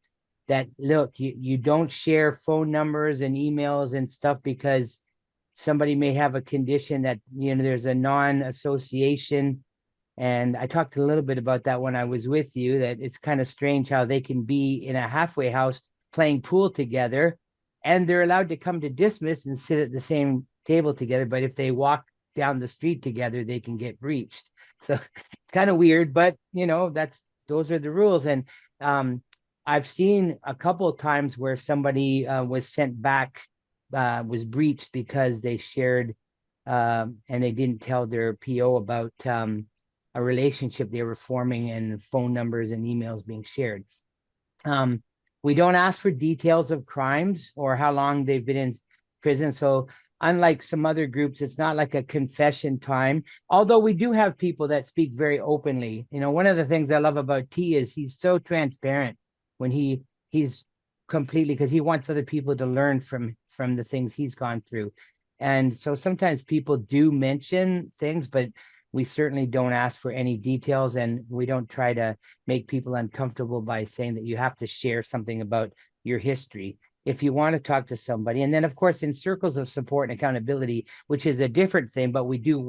that, look, you don't share phone numbers and emails and stuff, because somebody may have a condition that, there's a non-association. And I talked a little bit about that when I was with you, that it's kind of strange how they can be in a halfway house playing pool together, and they're allowed to come to Dismas and sit at the same table together. But if they walk down the street together, they can get breached. So it's kind of weird, but those are the rules. And I've seen a couple of times where somebody was sent back, was breached because they shared and they didn't tell their PO about a relationship they were forming, and phone numbers and emails being shared. We don't ask for details of crimes or how long they've been in prison. So unlike some other groups, it's not like a confession time, although we do have people that speak very openly. One of the things I love about T is he's so transparent when he's completely, because he wants other people to learn from the things he's gone through. And so sometimes people do mention things, but we certainly don't ask for any details, and we don't try to make people uncomfortable by saying that you have to share something about your history. If you want to talk to somebody, and then of course in circles of support and accountability, which is a different thing, but we do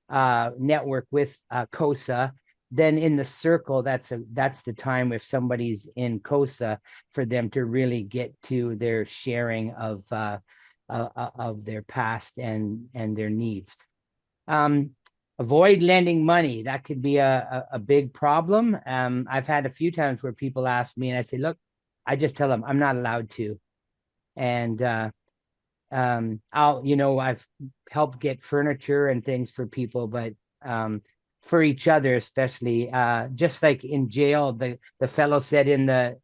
network with COSA, then in the circle, that's the time if somebody's in COSA for them to really get to their sharing of their past and their needs. Avoid lending money. That could be a big problem. I've had a few times where people ask me and I say, look, I just tell them I'm not allowed to. And I've helped get furniture and things for people, but for each other, especially, just like in jail, the fellow said in the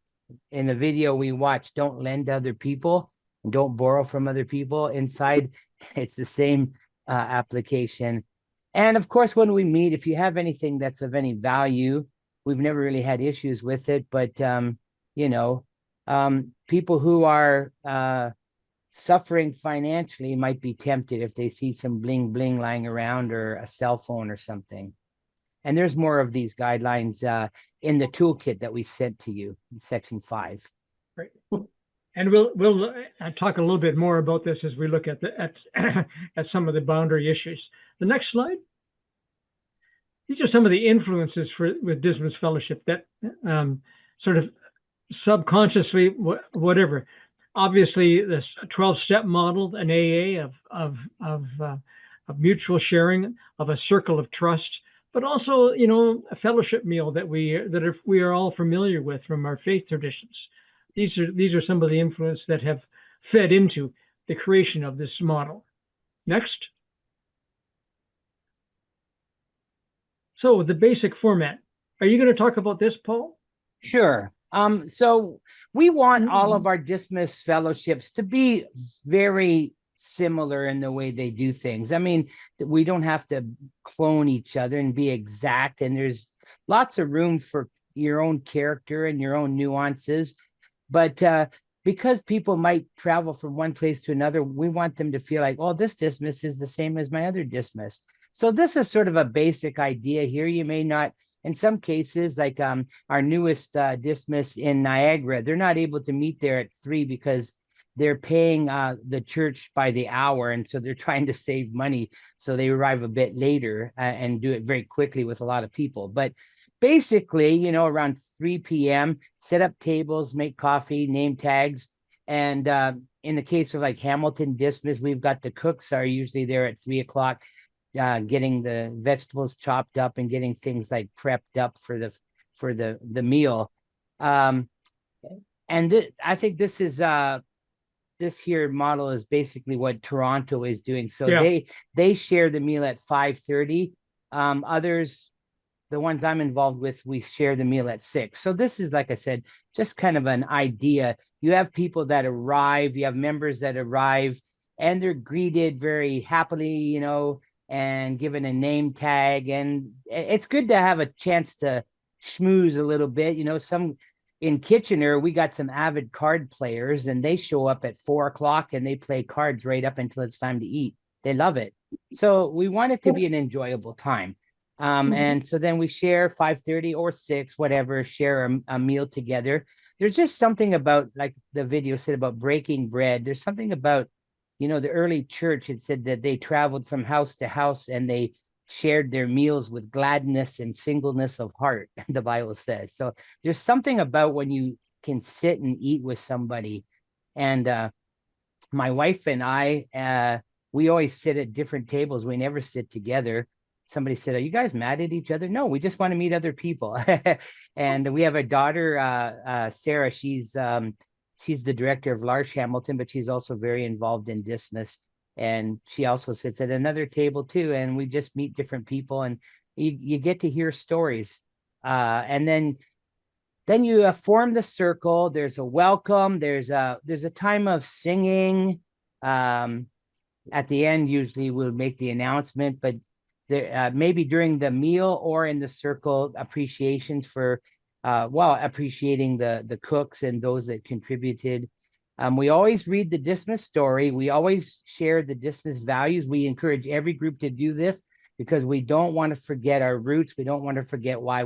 video we watched, don't lend to other people and don't borrow from other people. Inside, it's the same application. And of course, when we meet, if you have anything that's of any value, we've never really had issues with it, but people who are suffering financially might be tempted if they see some bling bling lying around or a cell phone or something. And there's more of these guidelines in the toolkit that we sent to you in section 5. Right. And we'll talk a little bit more about this as we look at at some of the boundary issues. The next slide. These are some of the influences with Dismas Fellowship that sort of subconsciously, whatever. Obviously, this 12-step model, an AA of mutual sharing, of a circle of trust, but also, a fellowship meal that we are all familiar with from our faith traditions. These are some of the influence that have fed into the creation of this model. Next. So the basic format. Are you going to talk about this, Paul? Sure. So we want all of our Dismas fellowships to be very similar in the way they do things. I mean, we don't have to clone each other and be exact, and there's lots of room for your own character and your own nuances. But because people might travel from one place to another, we want them to feel like, oh, this Dismas is the same as my other Dismas. So this is sort of a basic idea here. You may not, in some cases, like our newest Dismas in Niagara, they're not able to meet there at 3 because they're paying the church by the hour. And so they're trying to save money. So they arrive a bit later and do it very quickly with a lot of people. But basically, around 3 p.m., set up tables, make coffee, name tags, and in the case of like Hamilton, Dismas, we've got the cooks are usually there at 3:00, getting the vegetables chopped up and getting things like prepped up for the meal. And I think this is this here model is basically what Toronto is doing. So they share the meal at 5:30. Others, the ones I'm involved with, we share the meal at 6. So this is, like I said, just kind of an idea. You have people that arrive, you have members that arrive, and they're greeted very happily, you know, and given a name tag. And it's good to have a chance to schmooze a little bit. You know, in Kitchener, we got some avid card players, and they show up at 4:00 and they play cards right up until it's time to eat. They love it. So we want it to be an enjoyable time. And so then we share 5:30 or 6, whatever, share a meal together. There's just something about, like the video said, about breaking bread. There's something about, you know, the early church, it said that they traveled from house to house and they shared their meals with gladness and singleness of heart, the Bible says. So there's something about when you can sit and eat with somebody. And my wife and I, we always sit at different tables. We never sit together. Somebody said, "Are you guys mad at each other?" No, we just want to meet other people. And we have a daughter, Sarah. She's the director of Large Hamilton, but she's also very involved in Dismas. And she also sits at another table too. And we just meet different people, and you get to hear stories. And then you form the circle. There's a welcome. There's a time of singing. At the end, usually we'll make the announcement, but there, maybe during the meal or in the circle, appreciations for, appreciating the cooks and those that contributed. We always read the Dismas story. We always share the Dismas values. We encourage every group to do this because we don't want to forget our roots. We don't want to forget why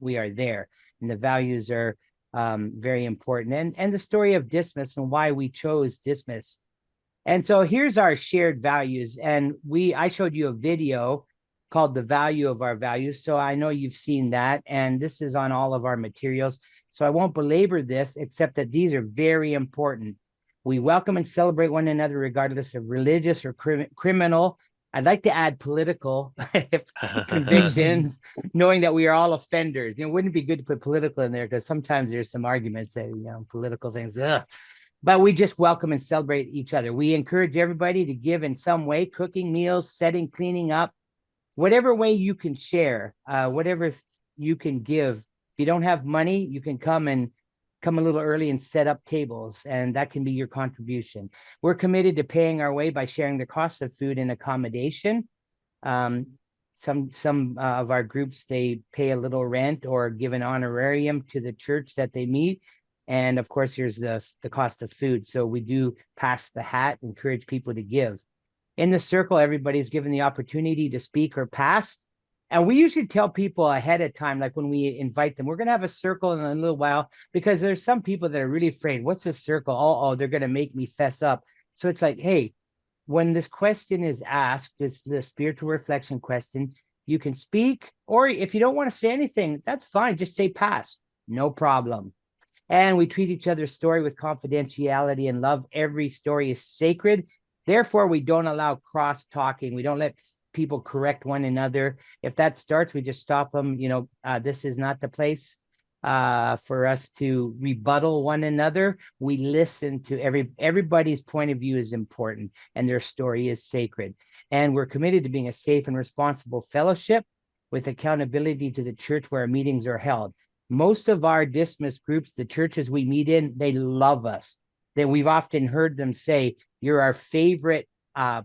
we are there. And the values are very important. And the story of Dismas and why we chose Dismas. And so here's our shared values. And I showed you a video called The Value of Our Values. So I know you've seen that. And this is on all of our materials. So I won't belabor this, except that these are very important. We welcome and celebrate one another regardless of religious or criminal. I'd like to add political convictions, knowing that we are all offenders. It wouldn't be good to put political in there because sometimes there's some arguments that, you know, political things, but we just welcome and celebrate each other. We encourage everybody to give in some way, cooking meals, setting, cleaning up, whatever way you can share, whatever you can give. If you don't have money, you can come a little early and set up tables, and that can be your contribution. We're committed to paying our way by sharing the cost of food and accommodation. Some of our groups, they pay a little rent or give an honorarium to the church that they meet. And of course, here's the cost of food. So we do pass the hat, encourage people to give. In the circle, everybody's given the opportunity to speak or pass. And we usually tell people ahead of time, like when we invite them, we're going to have a circle in a little while, because there's some people that are really afraid. What's a circle? Oh, they're going to make me fess up. So it's like, hey, when this question is asked, it's the spiritual reflection question, you can speak, or if you don't want to say anything, that's fine. Just say pass, no problem. And we treat each other's story with confidentiality and love. Every story is sacred. Therefore, we don't allow cross-talking. We don't let people correct one another. If that starts, we just stop them. You know, this is not the place for us to rebuttal one another. We listen to everybody's point of view is important, and their story is sacred. And we're committed to being a safe and responsible fellowship with accountability to the church where our meetings are held. Most of our Dismas groups, the churches we meet in, they love us. That we've often heard them say, "You're our favorite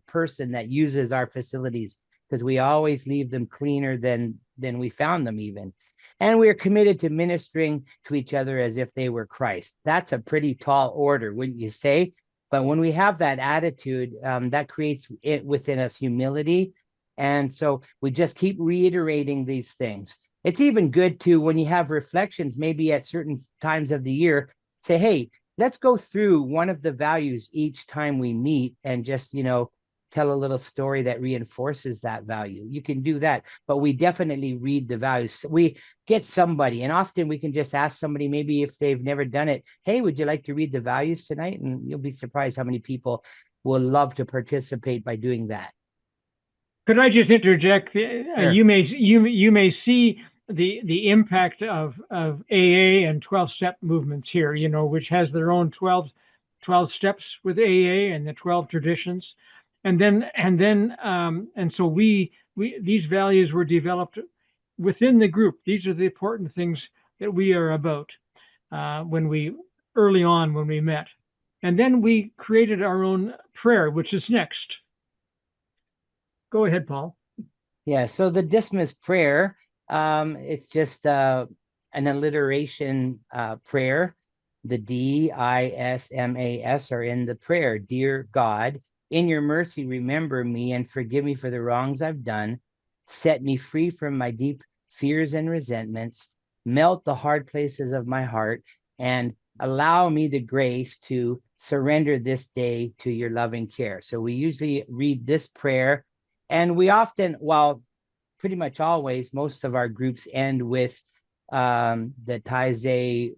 person that uses our facilities," because we always leave them cleaner than we found them even. And we are committed to ministering to each other as if they were Christ. That's a pretty tall order, wouldn't you say? But when we have that attitude, that creates it within us humility. And so we just keep reiterating these things. It's even good to, when you have reflections, maybe at certain times of the year, say, hey, let's go through one of the values each time we meet and just, you know, tell a little story that reinforces that value. You can do that, but we definitely read the values. We get somebody, and often we can just ask somebody, maybe if they've never done it, hey, would you like to read the values tonight? And you'll be surprised how many people will love to participate by doing that. Could I just interject? Sure. You may see the impact of AA and 12-step movements here, you know, which has their own 12 steps with AA and the 12 traditions. And so these values were developed within the group. These are the important things that we are about early on when we met. And then we created our own prayer, which is next. Go ahead, Paul. Yeah, so the Dismas prayer, it's just an alliteration prayer. The DISMAS are in the prayer. Dear God, in your mercy, remember me and forgive me for the wrongs I've done. Set me free from my deep fears and resentments. Melt the hard places of my heart and allow me the grace to surrender this day to your loving care. So we usually read this prayer, and we often, well, pretty much always, most of our groups end with the Taizé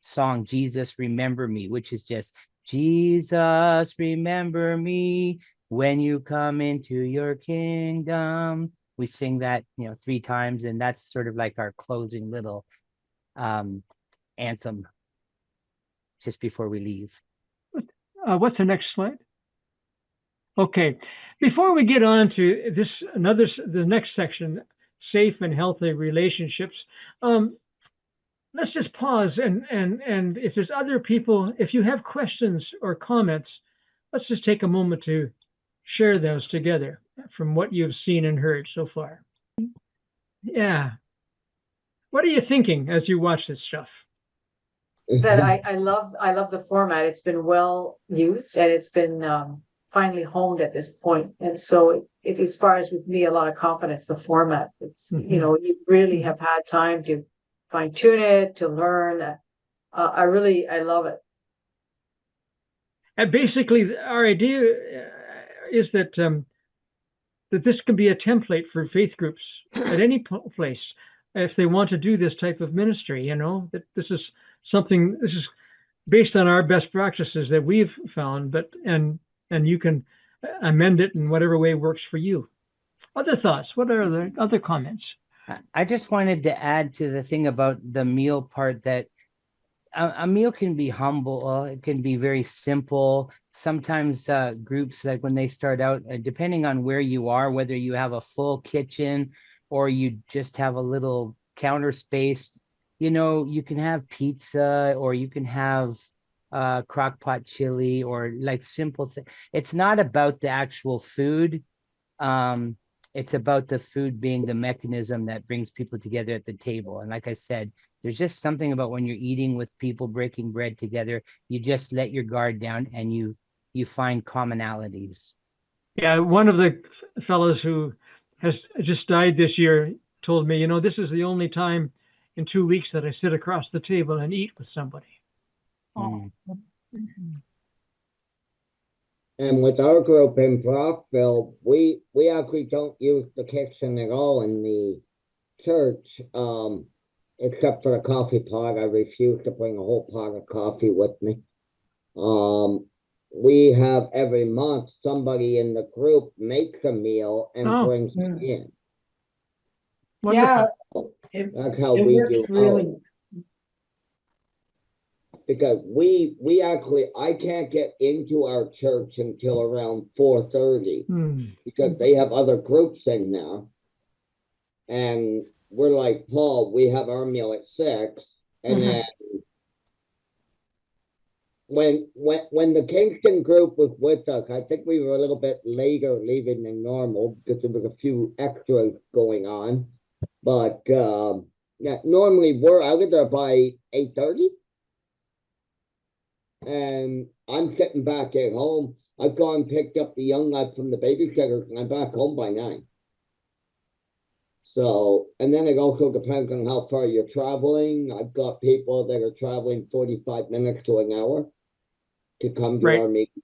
song, Jesus, Remember Me, which is just, Jesus, remember me when you come into your kingdom. We sing that, 3 times, and that's sort of like our closing little anthem just before we leave. What's the next slide? Okay, before we get on to the next section, safe and healthy relationships, let's just pause and if there's other people, if you have questions or comments, let's just take a moment to share those together from what you've seen and heard so far. Yeah. What are you thinking as you watch this stuff? That I love the format. It's been well used, and it's been finally honed at this point. And so it inspires with me a lot of confidence, the format. It's, you really have had time to fine tune it, to learn. I love it. And basically our idea is that this can be a template for faith groups at any place if they want to do this type of ministry, that this is based on our best practices that we've found, and you can amend it in whatever way works for you. Other thoughts? What are the other comments? I just wanted to add to the thing about the meal part, that a meal can be humble. It can be very simple. Sometimes groups, like when they start out, depending on where you are, whether you have a full kitchen or you just have a little counter space, you can have pizza, or you can have crock pot chili, or like simple thing. It's not about the actual food. It's about the food being the mechanism that brings people together at the table. And like I said, there's just something about when you're eating with people, breaking bread together, you just let your guard down and you find commonalities. Yeah, one of the fellows who has just died this year told me, this is the only time in 2 weeks that I sit across the table and eat with somebody. And with our group in Brockville, we actually don't use the kitchen at all in the church, except for the coffee pot. I refuse to bring a whole pot of coffee with me. We have every month somebody in the group makes a meal and brings it in. Yeah, That's how we do really. Because we actually, I can't get into our church until around 4:30 because they have other groups in there. And we're like, Paul, we have our meal at 6. And then when the Kingston group was with us, I think we were a little bit later leaving than normal because there was a few extras going on. But yeah, normally we're out of there by 8:30. And I'm sitting back at home. I've gone and picked up the young lad from the babysitter, and I'm back home by 9. So, and then it also depends on how far you're traveling. I've got people that are traveling 45 minutes to an hour to come to our meeting.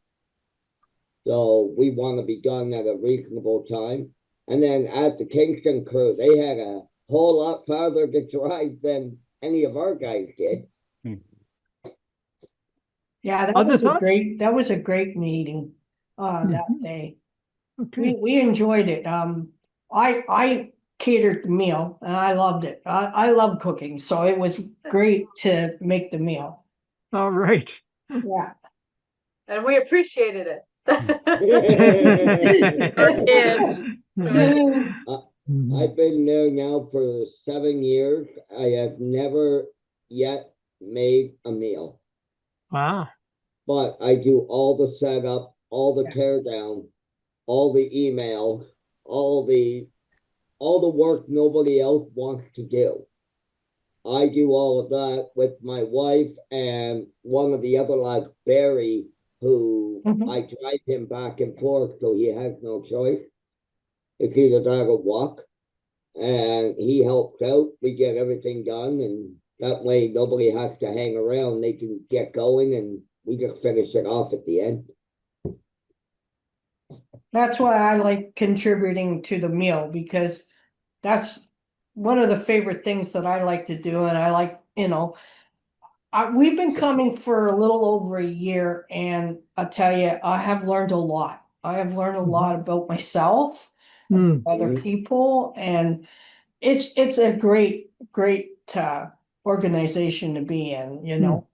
So we want to be done at a reasonable time. And then at the Kingston crew, they had a whole lot farther to drive than any of our guys did. Yeah, that was a great meeting that day. Okay. We enjoyed it. I catered the meal and I loved it. I love cooking, so it was great to make the meal. All right. Yeah. And we appreciated it. I've been there now for 7 years. I have never yet made a meal. Wow. But I do all the setup, all the tear down, all the email, all the work nobody else wants to do. I do all of that with my wife and one of the other lads, Barry, who I drive him back and forth, so he has no choice. It's either that or walk. And he helps out. We get everything done, and that way nobody has to hang around. They can get going, and we just finish it off at the end. That's why I like contributing to the meal, because that's one of the favorite things that I like to do. And I like, we've been coming for a little over a year, and I tell you, I have learned a lot. I have learned a lot about myself, other people, and it's a great organization to be in.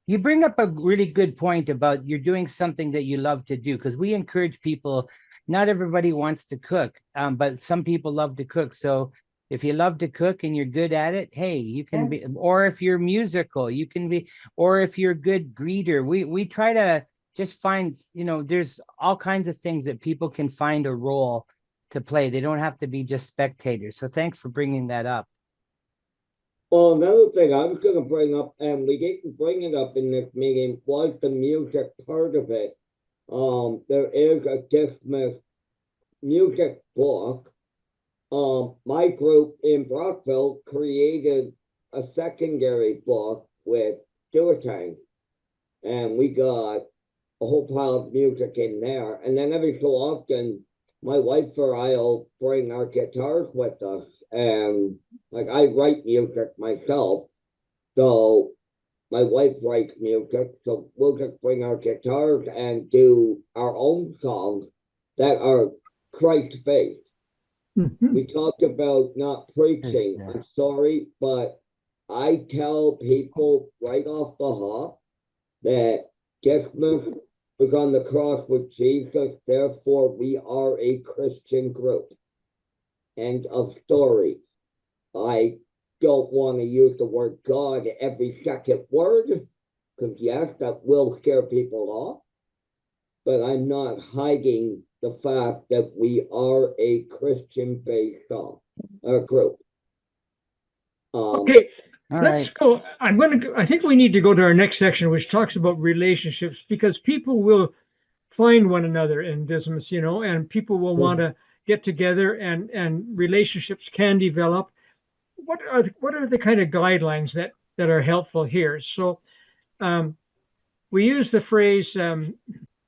You bring up a really good point about you're doing something that you love to do, because we encourage people. Not everybody wants to cook, but some people love to cook. So if you love to cook and you're good at it, hey, you can be, or if you're musical, you can be, or if you're a good greeter, we try to just find, there's all kinds of things that people can find a role to play. They don't have to be just spectators. So thanks for bringing that up. Well, another thing I was going to bring up, and we didn't bring it up in this meeting, was the music part of it. There is a Dismas music book. My group in Brockville created a secondary book with Duotang, and we got a whole pile of music in there. And then every so often, my wife or I'll bring our guitars with us, and I write music myself, so my wife writes music, so we'll just bring our guitars and do our own songs that are Christ-based. We talked about not preaching. I'm sorry, but I tell people right off the hop that Dismas was on the cross with Jesus, therefore we are a Christian group. End of story. I don't want to use the word God every second word, because yes, that will scare people off, but I'm not hiding the fact that we are a Christian-based group. Okay, let's go. I think we need to go to our next section, which talks about relationships, because people will find one another in Dismas, and people will want to get together, and relationships can develop. What are the kind of guidelines that are helpful here? So we use the phrase,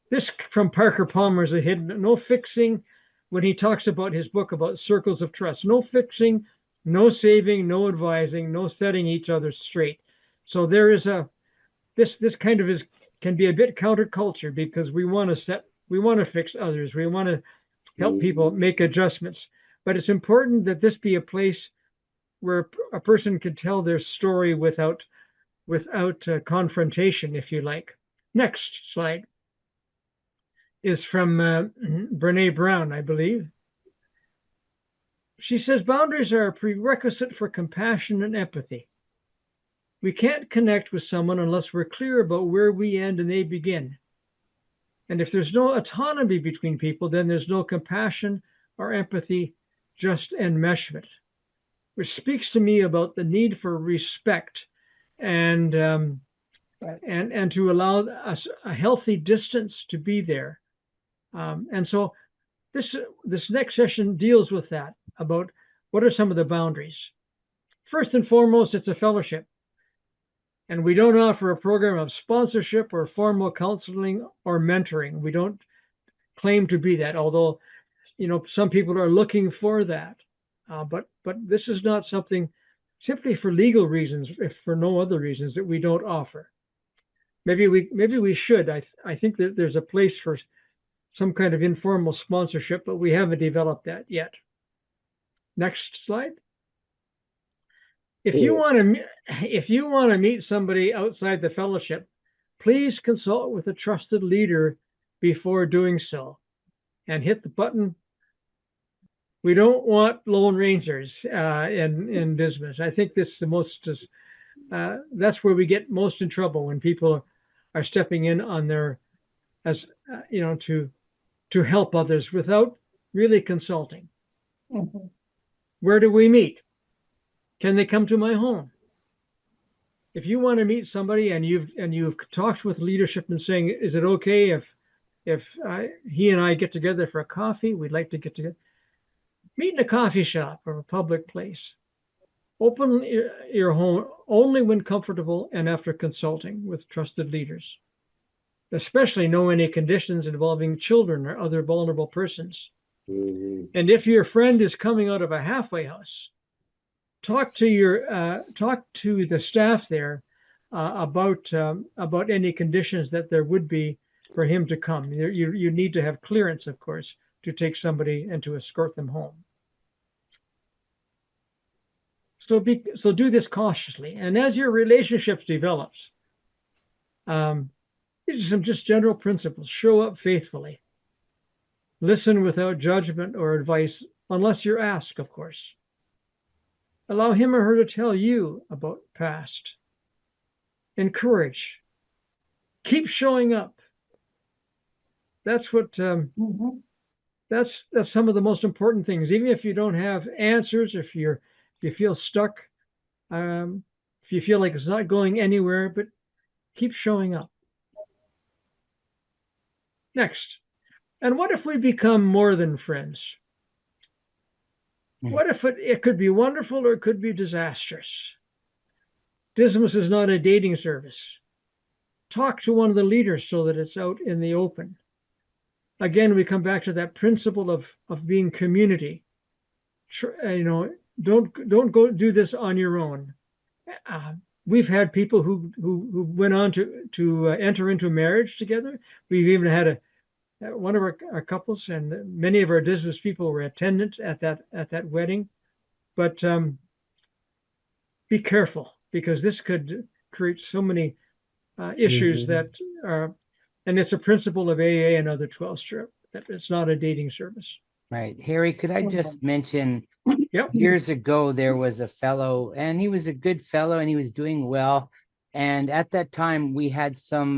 this from Parker Palmer's A Hidden, no fixing, when he talks about his book about circles of trust. No fixing, no saving, no advising, no setting each other straight. So there is this kind of can be a bit counterculture, because we want to fix others. We want to help people make adjustments. But it's important that this be a place where a person can tell their story without confrontation, if you like. Next slide is from Brene Brown, I believe. She says, boundaries are a prerequisite for compassion and empathy. We can't connect with someone unless we're clear about where we end and they begin. And if there's no autonomy between people, then there's no compassion or empathy, just enmeshment, which speaks to me about the need for respect and to allow us a healthy distance to be there. And so this next session deals with that, about what are some of the boundaries. First and foremost, it's a fellowship. And we don't offer a program of sponsorship or formal counseling or mentoring. We don't claim to be that, although, some people are looking for that. But this is not something simply for legal reasons, if for no other reasons, that we don't offer. Maybe we should. I think that there's a place for some kind of informal sponsorship, but we haven't developed that yet. Next slide. If you want to meet somebody outside the fellowship, please consult with a trusted leader before doing so, and hit the button. We don't want lone rangers in Dismas. I think this is the most. That's where we get most in trouble, when people are stepping in on their, to help others without really consulting. Mhm. Where do we meet? Can they come to my home? If you want to meet somebody and you've talked with leadership and saying, is it okay if he and I get together for a coffee? We'd like to get together. Meet in a coffee shop or a public place. Open your home only when comfortable and after consulting with trusted leaders. Especially know any conditions involving children or other vulnerable persons. Mm-hmm. And if your friend is coming out of a halfway house, talk to the staff there about any conditions that there would be for him to come. You need to have clearance, of course, to take somebody and to escort them home. So do this cautiously, and as your relationships develops, these are some just general principles. Show up faithfully. Listen without judgment or advice, unless you're asked, of course. Allow him or her to tell you about past. Encourage. Keep showing up. That's what. That's some of the most important things. Even if you don't have answers, if you feel stuck, if you feel like it's not going anywhere, but keep showing up. Next. And what if we become more than friends? What if it could be wonderful or it could be disastrous? Dismas is not a dating service. Talk to one of the leaders so that it's out in the open. Again, we come back to that principle of being community. Don't go do this on your own. We've had people who went on to enter into marriage together. We've even had one of our couples, and many of our Dismas people were attendants at that wedding. But be careful, because this could create so many issues that are, and it's a principle of AA and other 12-step that it's not a dating service. Right. Harry, could I just mention, years ago, there was a fellow, and he was a good fellow and he was doing well. And at that time, we had some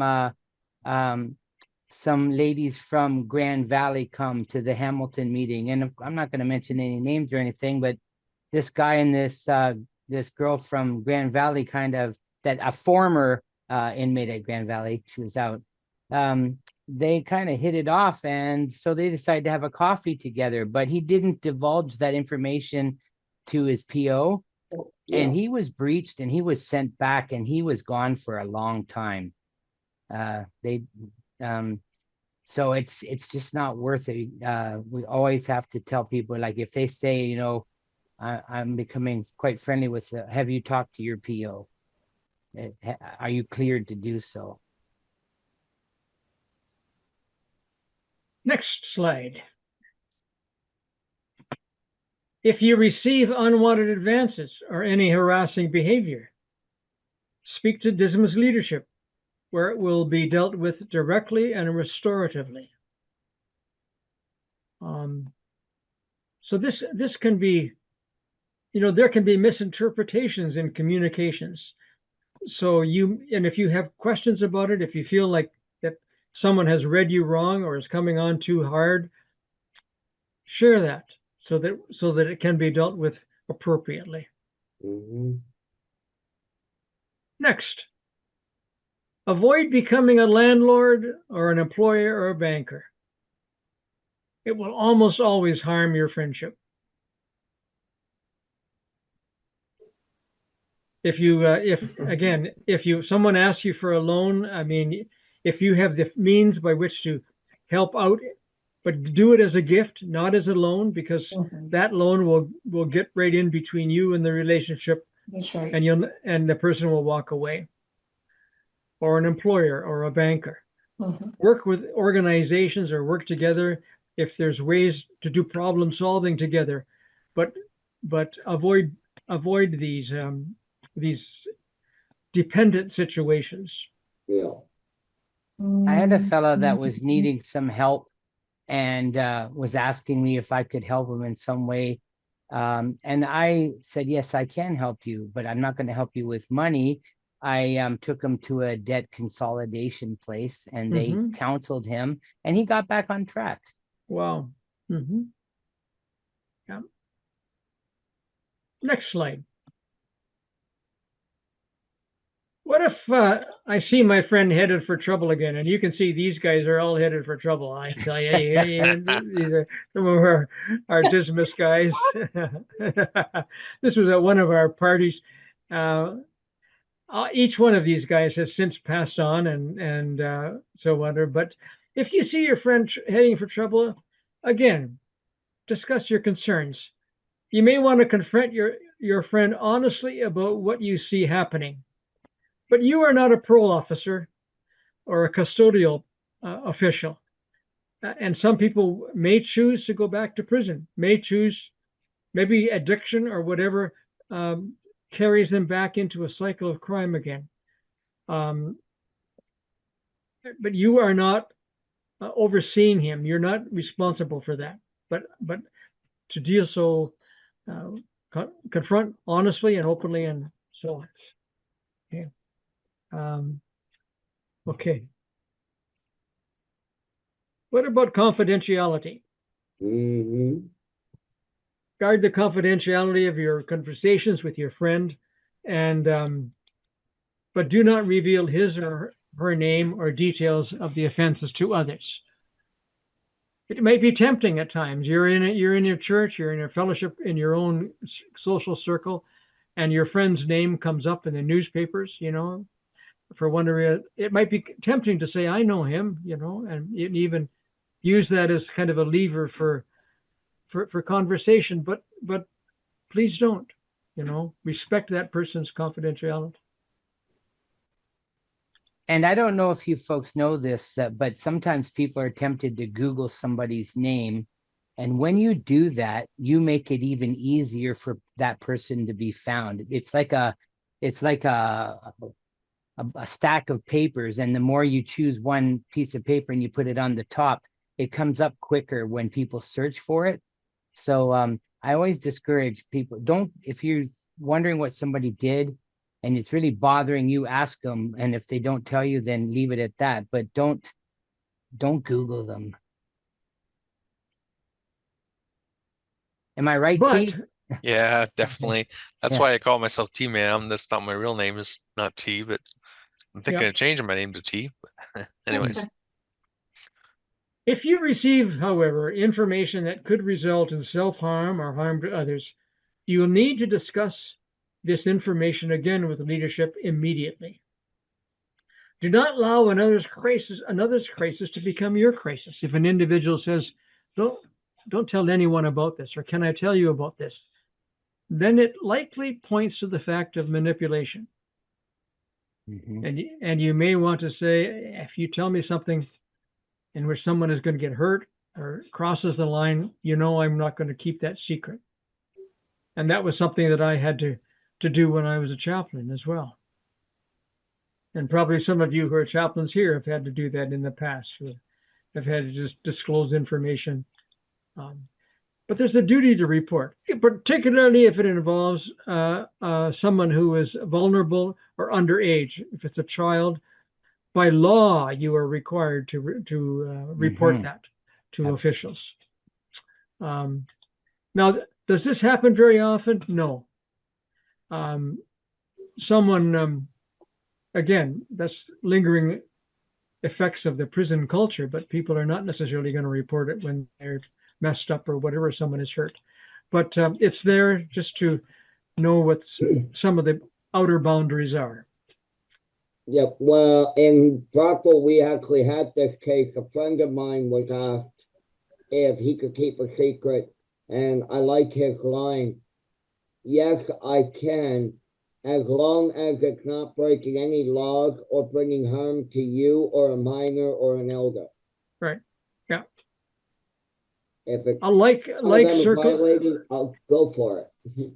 ladies from Grand Valley come to the Hamilton meeting. And I'm not going to mention any names or anything, but this guy and this girl from Grand Valley, a former inmate at Grand Valley, she was out. They kind of hit it off, and so they decided to have a coffee together, but he didn't divulge that information to his PO. And he was breached and he was sent back, and he was gone for a long time. So it's just not worth it. We always have to tell people, like, if they say, I'm becoming quite friendly with, have you talked to your PO? Are you cleared to do so? Next slide. If you receive unwanted advances or any harassing behavior, speak to Dismas leadership, where it will be dealt with directly and restoratively. So this can be, there can be misinterpretations in communications. So if you have questions about it, if you feel like that someone has read you wrong or is coming on too hard, share that so that it can be dealt with appropriately. Next, avoid becoming a landlord or an employer or a banker. It will almost always harm your friendship. If someone asks you for a loan, if you have the means by which to help out but do it as a gift, not as a loan, because that loan will get right in between you and the relationship. That's right. And the person will walk away. Or an employer or a banker. Mm-hmm. Work with organizations or work together if there's ways to do problem solving together, but avoid these dependent situations. Yeah. I had a fellow that was needing some help and was asking me if I could help him in some way. And I said, yes, I can help you, but I'm not going to help you with money. I took him to a debt consolidation place and they counseled him and he got back on track. Wow. Mm-hmm. Yeah. Next slide. What if I see my friend headed for trouble again? And you can see these guys are all headed for trouble. I tell you, these are some of our Dismas guys. This was at one of our parties. Each one of these guys has since passed on and so on. But if you see your friend heading for trouble, again, discuss your concerns. You may want to confront your friend honestly about what you see happening. But you are not a parole officer or a custodial official. And some people may choose to go back to prison, may choose maybe addiction or whatever carries them back into a cycle of crime again. But you are not overseeing him. You're not responsible for that. But to deal so, confront honestly and openly and so on. Okay. Okay. What about confidentiality? Mm-hmm. Guard the confidentiality of your conversations with your friend, and but do not reveal his or her name or details of the offenses to others. It may be tempting at times. You're in your church, you're in your fellowship, in your own social circle, and your friend's name comes up in the newspapers, for one reason. It might be tempting to say, I know him, and even use that as kind of a lever for conversation, but please don't, respect that person's confidentiality. And I don't know if you folks know this, but sometimes people are tempted to Google somebody's name. And when you do that, you make it even easier for that person to be found. It's like a stack of papers. And the more you choose one piece of paper and you put it on the top, it comes up quicker when people search for it. So I always discourage people, if you're wondering what somebody did and it's really bothering you, ask them. And if they don't tell you, then leave it at that. But don't Google them. Am I right, T? Yeah, definitely. That's why I call myself T-Man. That's not my real name. It's not T, but I'm thinking of changing my name to T. But anyways. If you receive, however, information that could result in self-harm or harm to others, you will need to discuss this information again with leadership immediately. Do not allow another's crisis to become your crisis. If an individual says, don't tell anyone about this, or can I tell you about this? Then it likely points to the fact of manipulation. Mm-hmm. And you may want to say, if you tell me something in which someone is going to get hurt or crosses the line, I'm not going to keep that secret. And that was something that I had to do when I was a chaplain as well. And probably some of you who are chaplains here have had to do that in the past, have had to just disclose information. But there's a duty to report, particularly if it involves someone who is vulnerable or underage. If it's a child, by law, you are required to report that to officials. Now, does this happen very often? No. Someone, again, that's lingering effects of the prison culture, but people are not necessarily going to report it when they're messed up or whatever, someone is hurt. But it's there just to know what some of the outer boundaries are. Yeah, well, in Brockville, we actually had this case. A friend of mine was asked if he could keep a secret. And I like his line, yes, I can, as long as it's not breaking any laws or bringing harm to you or a minor or an elder. Right. Yeah. If it's like violating, I'll go for it.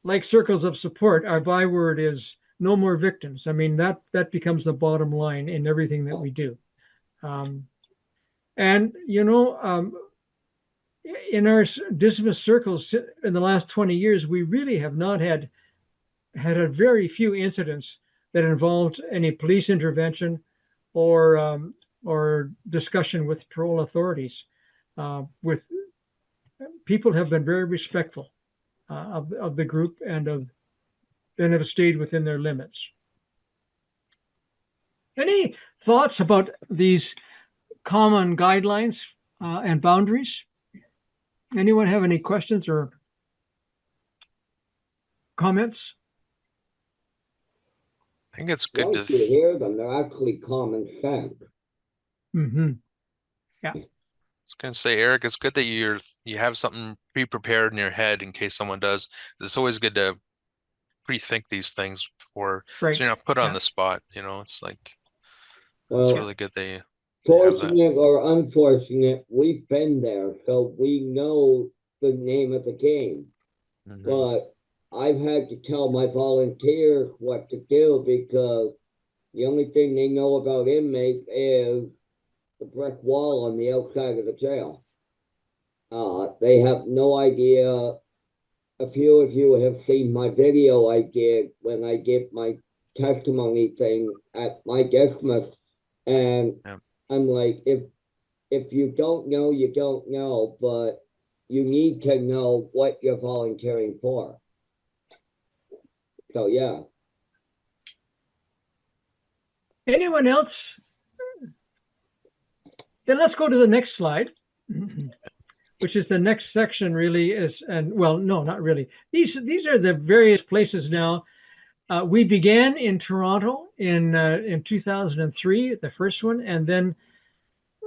Like circles of support, our byword is no more victims. I mean, that becomes the bottom line in everything that we do. And, you know, in our Dismas circles in the last 20 years, we really have not had a very few incidents that involved any police intervention or discussion with parole authorities. With people have been very respectful of the group and have stayed within their limits. Any thoughts about these common guidelines and boundaries? Anyone have any questions or comments? I think it's good Once you hear them, they're actually common sense. Mm-hmm. Yeah. I was going to say, Eric, it's good that you have something pre-prepared in your head in case someone does. It's always good to pre-think these things before, so you're not put on the spot. You know, it's like it's really good that you fortunate or unfortunate, we've been there, so we know the name of the game. But I've had to tell my volunteers what to do because the only thing they know about inmates is the brick wall on the outside of the jail. They have no idea. A few of you have seen my video I did when I did my testimony thing at my Dismas, and I'm like, if you don't know, you don't know, but you need to know what you're volunteering for. So yeah. Anyone else? Then let's go to the next slide, which is the next section really is, and well, no, not really. These are the various places now. We began in Toronto in 2003, the first one, and then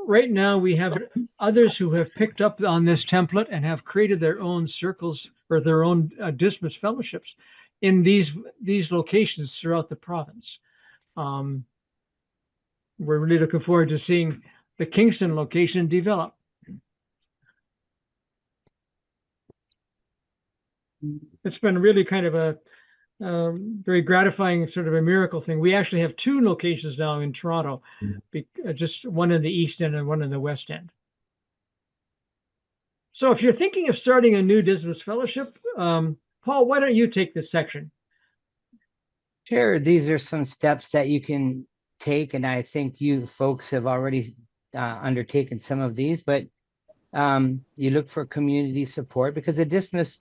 right now we have others who have picked up on this template and have created their own circles or their own Dismas fellowships in these locations throughout the province. We're really looking forward to seeing the Kingston location develop. It's been really kind of a very gratifying sort of a miracle thing. We actually have 2 locations now in Toronto, just one in the East End and one in the West End. So if you're thinking of starting a new Dismas Fellowship, Paul, why don't you take this section? Sure. These are some steps that you can take, and I think you folks have already undertaken some of these, but you look for community support because the Dismas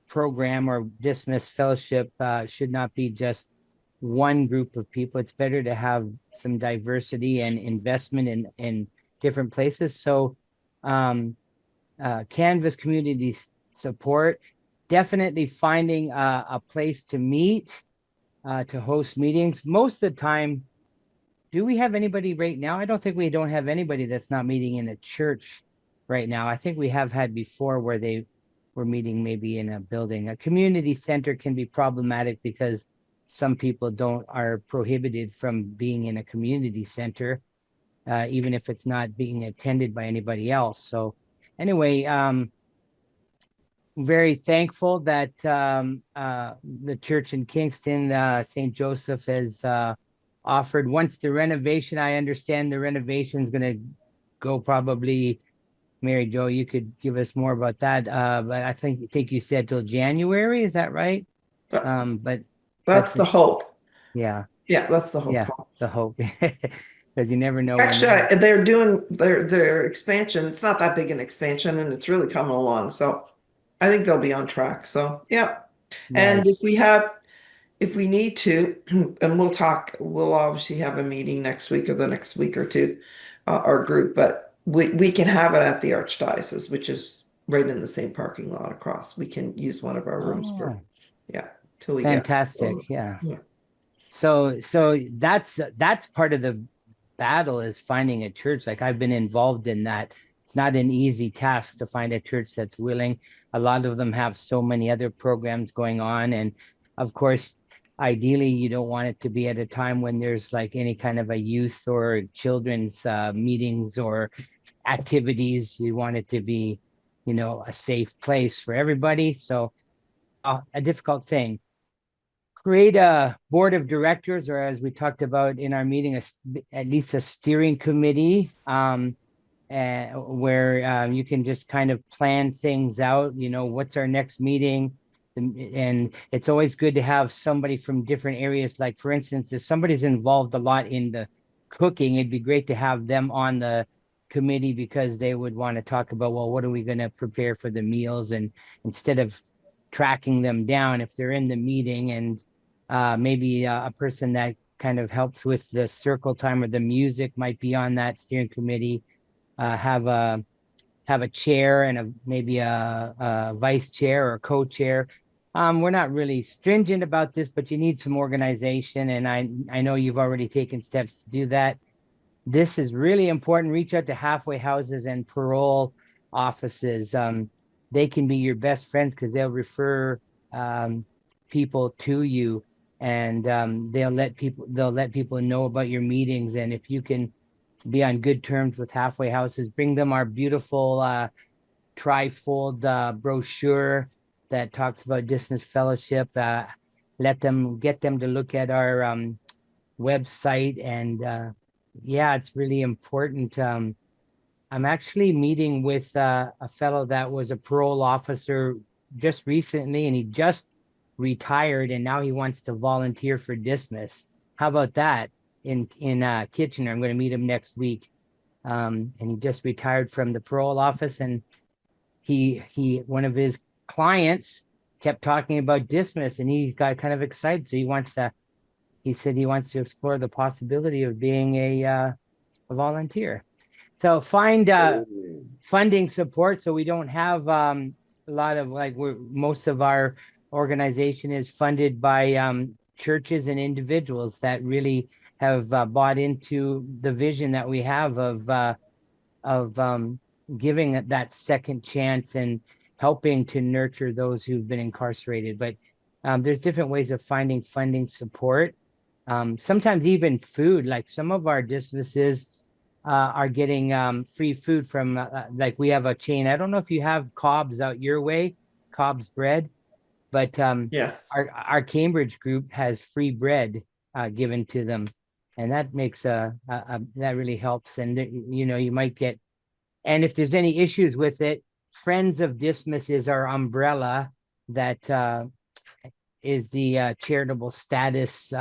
program or Dismas Fellowship should not be just one group of people. It's better to have some diversity and investment in different places. So Canvas community support, definitely finding a place to meet, to host meetings. Most of the time, do we have anybody right now? I don't think we don't have anybody that's not meeting in a church right now. I think we have had before where they were meeting maybe in a building. A community center can be problematic because some people are prohibited from being in a community center, even if it's not being attended by anybody else. So anyway, very thankful that the church in Kingston, St. Joseph, has offered. Once the renovation, I understand the renovation is going to go probably, Mary Jo, you could give us more about that. But I think you said till January, is that right? But that's the hope. Yeah. Yeah, that's the hope. Yeah, the hope. Because you never know. Actually, they're doing their expansion. It's not that big an expansion, and it's really coming along. So I think they'll be on track. So yeah. Nice. And if we need to, and we'll obviously have a meeting next week or the next week or two, our group, but we can have it at the Archdiocese, which is right in the same parking lot across. We can use one of our rooms till we fantastic. Yeah. So that's part of the battle, is finding a church. Like I've been involved in that it's not an easy task to find a church that's willing. A lot of them have so many other programs going on. And of course, ideally, you don't want it to be at a time when there's like any kind of a youth or children's meetings or activities. You want it to be, you know, a safe place for everybody. So a difficult thing. Create a board of directors, or as we talked about in our meeting, at least a steering committee, where you can just kind of plan things out. You know, what's our next meeting? And it's always good to have somebody from different areas. Like, for instance, if somebody's involved a lot in the cooking, it'd be great to have them on the committee, because they would want to talk about, well, what are we going to prepare for the meals? And instead of tracking them down, if they're in the meeting, and maybe a person that kind of helps with the circle time or the music might be on that steering committee. Have a chair and maybe a vice chair or co-chair. We're not really stringent about this, but you need some organization, and I know you've already taken steps to do that. This is really important. Reach out to halfway houses and parole offices. They can be your best friends, because they'll refer people to you, and they'll let people know about your meetings. And if you can be on good terms with halfway houses, bring them our beautiful trifold brochure that talks about Dismas Fellowship. Get them to look at our website. And yeah, it's really important. I'm actually meeting with a fellow that was a parole officer just recently, and he just retired, and now he wants to volunteer for Dismas. How about that? In Kitchener. I'm going to meet him next week. And he just retired from the parole office, and he one of his clients kept talking about Dismas, and he got kind of excited. So he said he wants to explore the possibility of being a volunteer. So find funding support. So we don't have a lot of, like, most of our organization is funded by churches and individuals that really have bought into the vision that we have of giving that second chance and helping to nurture those who've been incarcerated. But there's different ways of finding funding support. Sometimes even food, like some of our Dismases are getting free food from, like, we have a chain. I don't know if you have Cobb's out your way, Cobb's bread, but yes, our Cambridge group has free bread given to them. And that makes that really helps. And you know, you might get, and if there's any issues with it, Friends of Dismas is our umbrella that is the charitable status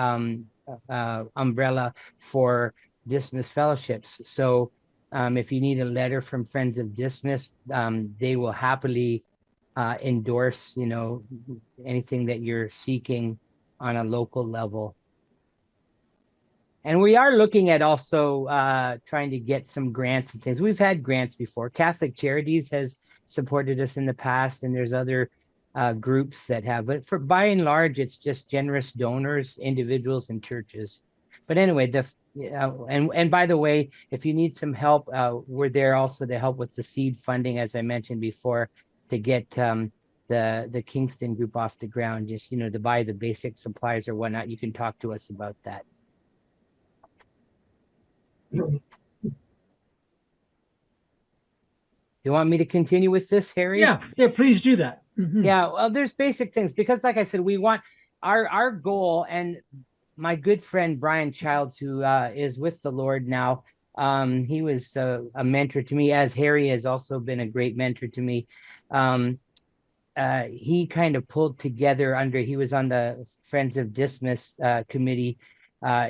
umbrella for Dismas fellowships. So if you need a letter from Friends of Dismas, they will happily endorse, you know, anything that you're seeking on a local level. And we are looking at also trying to get some grants and things. We've had grants before. Catholic Charities has supported us in the past, and there's other groups that have. But for by and large, it's just generous donors, individuals, and churches. But anyway, and by the way, if you need some help, we're there also to help with the seed funding, as I mentioned before, to get the Kingston group off the ground. Just, you know, to buy the basic supplies or whatnot. You can talk to us about that. You want me to continue with this, Harry? Yeah, please do that. Mm-hmm. Yeah, well, there's basic things, because like I said, we want our goal, and my good friend Brian Childs, who is with the Lord now, he was a mentor to me, as Harry has also been a great mentor to me. He kind of pulled together he was on the Friends of Dismas committee.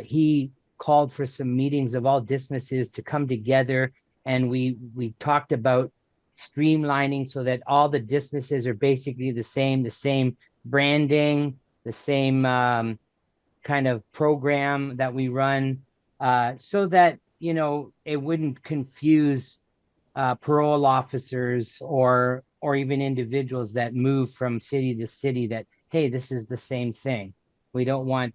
He called for some meetings of all Dismases to come together, and we talked about streamlining so that all the Dismases are basically the same branding, the same kind of program that we run, so that, you know, it wouldn't confuse parole officers or even individuals that move from city to city, that, hey, this is the same thing. We don't want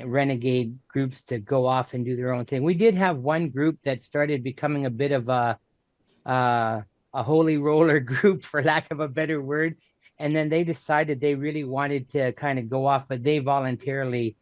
renegade groups to go off and do their own thing. We did have one group that started becoming a bit of a a holy roller group, for lack of a better word. And then they decided they really wanted to kind of go off, but they voluntarily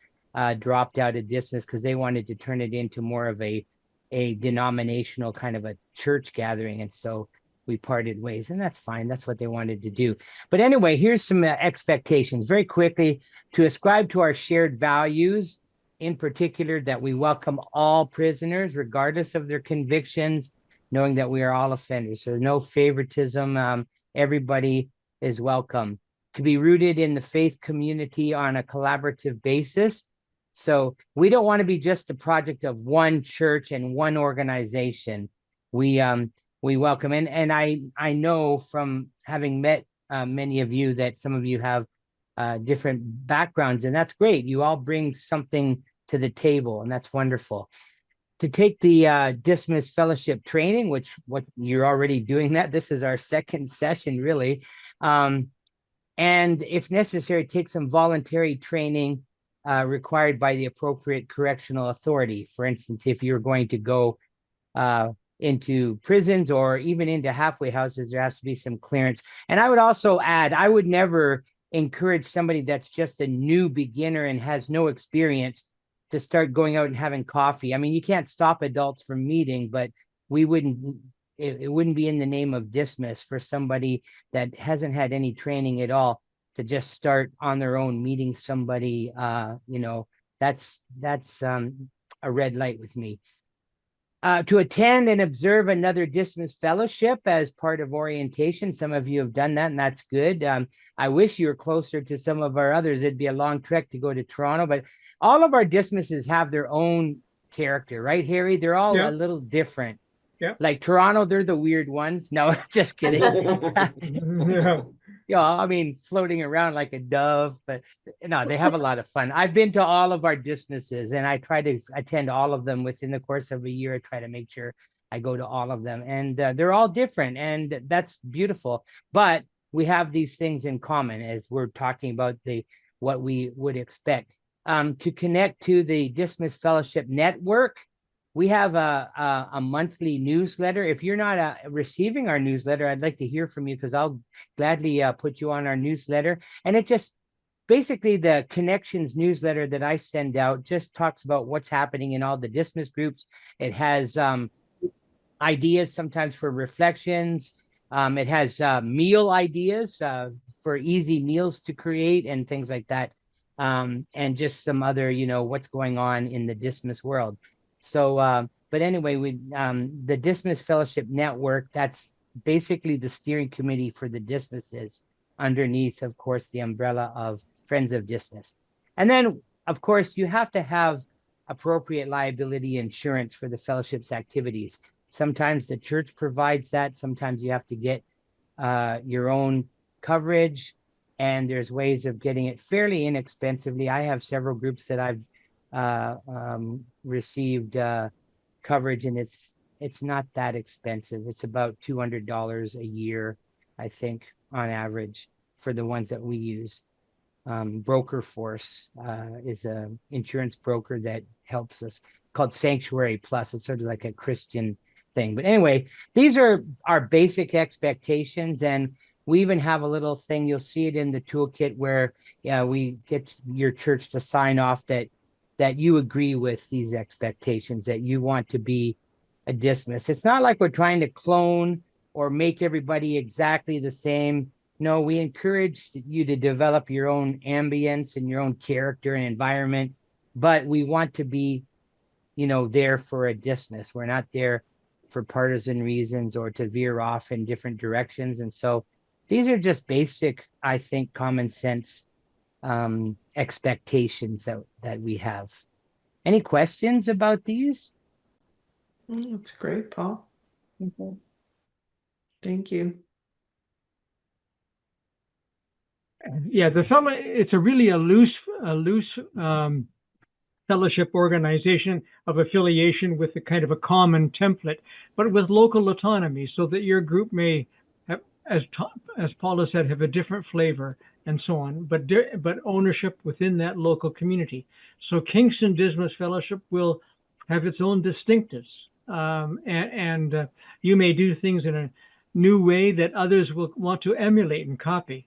dropped out of Dismas because they wanted to turn it into more of a denominational kind of a church gathering. And so we parted ways, and that's fine. That's what they wanted to do. But anyway, here's some expectations very quickly: to ascribe to our shared values, in particular, that we welcome all prisoners, regardless of their convictions, knowing that we are all offenders. So no favoritism. Everybody is welcome. To be rooted in the faith community on a collaborative basis. So we don't want to be just the project of one church and one organization. We welcome, and I know from having met many of you that some of you have different backgrounds, and that's great. You all bring something to the table, and that's wonderful. To take the Dismas Fellowship training, what you're already doing that. This is our second session, really. And if necessary, take some voluntary training required by the appropriate correctional authority. For instance, if you're going to go into prisons or even into halfway houses, there has to be some clearance. And I would also add, I would never encourage somebody that's just a new beginner and has no experience to start going out and having coffee. I mean, you can't stop adults from meeting, but we wouldn't, it wouldn't be in the name of Dismas for somebody that hasn't had any training at all to just start on their own meeting somebody. That's a red light with me. To attend and observe another Dismas Fellowship as part of orientation. Some of you have done that, and that's good. I wish you were closer to some of our others. It'd be a long trek to go to Toronto, but all of our Dismases have their own character, right, Harry? They're all a little different. Yeah. Like Toronto, they're the weird ones. No, just kidding. I mean, floating around like a dove, but no, they have a lot of fun. I've been to all of our Dismases, and I try to attend all of them within the course of a year. I try to make sure I go to all of them, and they're all different, and that's beautiful. But we have these things in common as we're talking about what we would expect. To connect to the Dismas Fellowship Network, we have a monthly newsletter. If you're not receiving our newsletter, I'd like to hear from you, because I'll gladly put you on our newsletter. And it just basically, the Connections newsletter that I send out just talks about what's happening in all the Dismas groups. It has ideas sometimes for reflections. It has meal ideas for easy meals to create and things like that. And just some other, what's going on in the Dismas world. So, but anyway, the Dismas Fellowship Network, that's basically the steering committee for the Dismases, underneath, of course, the umbrella of Friends of Dismas. And then, of course, you have to have appropriate liability insurance for the fellowship's activities. Sometimes the church provides that. Sometimes you have to get your own coverage, and there's ways of getting it fairly inexpensively. I have several groups that I've received coverage, and it's not that expensive. It's about $200 a year, I think, on average, for the ones that we use. Broker Force is an insurance broker that helps us, called Sanctuary Plus. It's sort of like a Christian thing. But anyway, these are our basic expectations, and we even have a little thing, you'll see it in the toolkit, where we get your church to sign off that you agree with these expectations, that you want to be a Dismas. It's not like we're trying to clone or make everybody exactly the same. No, we encourage you to develop your own ambience and your own character and environment, but we want to be, there for a Dismas. We're not there for partisan reasons or to veer off in different directions. And so these are just basic, I think, common sense expectations that we have. Any questions about these? That's great, Paul. Mm-hmm. Thank you. Yeah, it's a really a loose fellowship organization of affiliation with a kind of a common template, but with local autonomy, so that your group may have, as Paula said, have a different flavor and so on, but ownership within that local community. So Kingston Dismas Fellowship will have its own distinctives and you may do things in a new way that others will want to emulate and copy.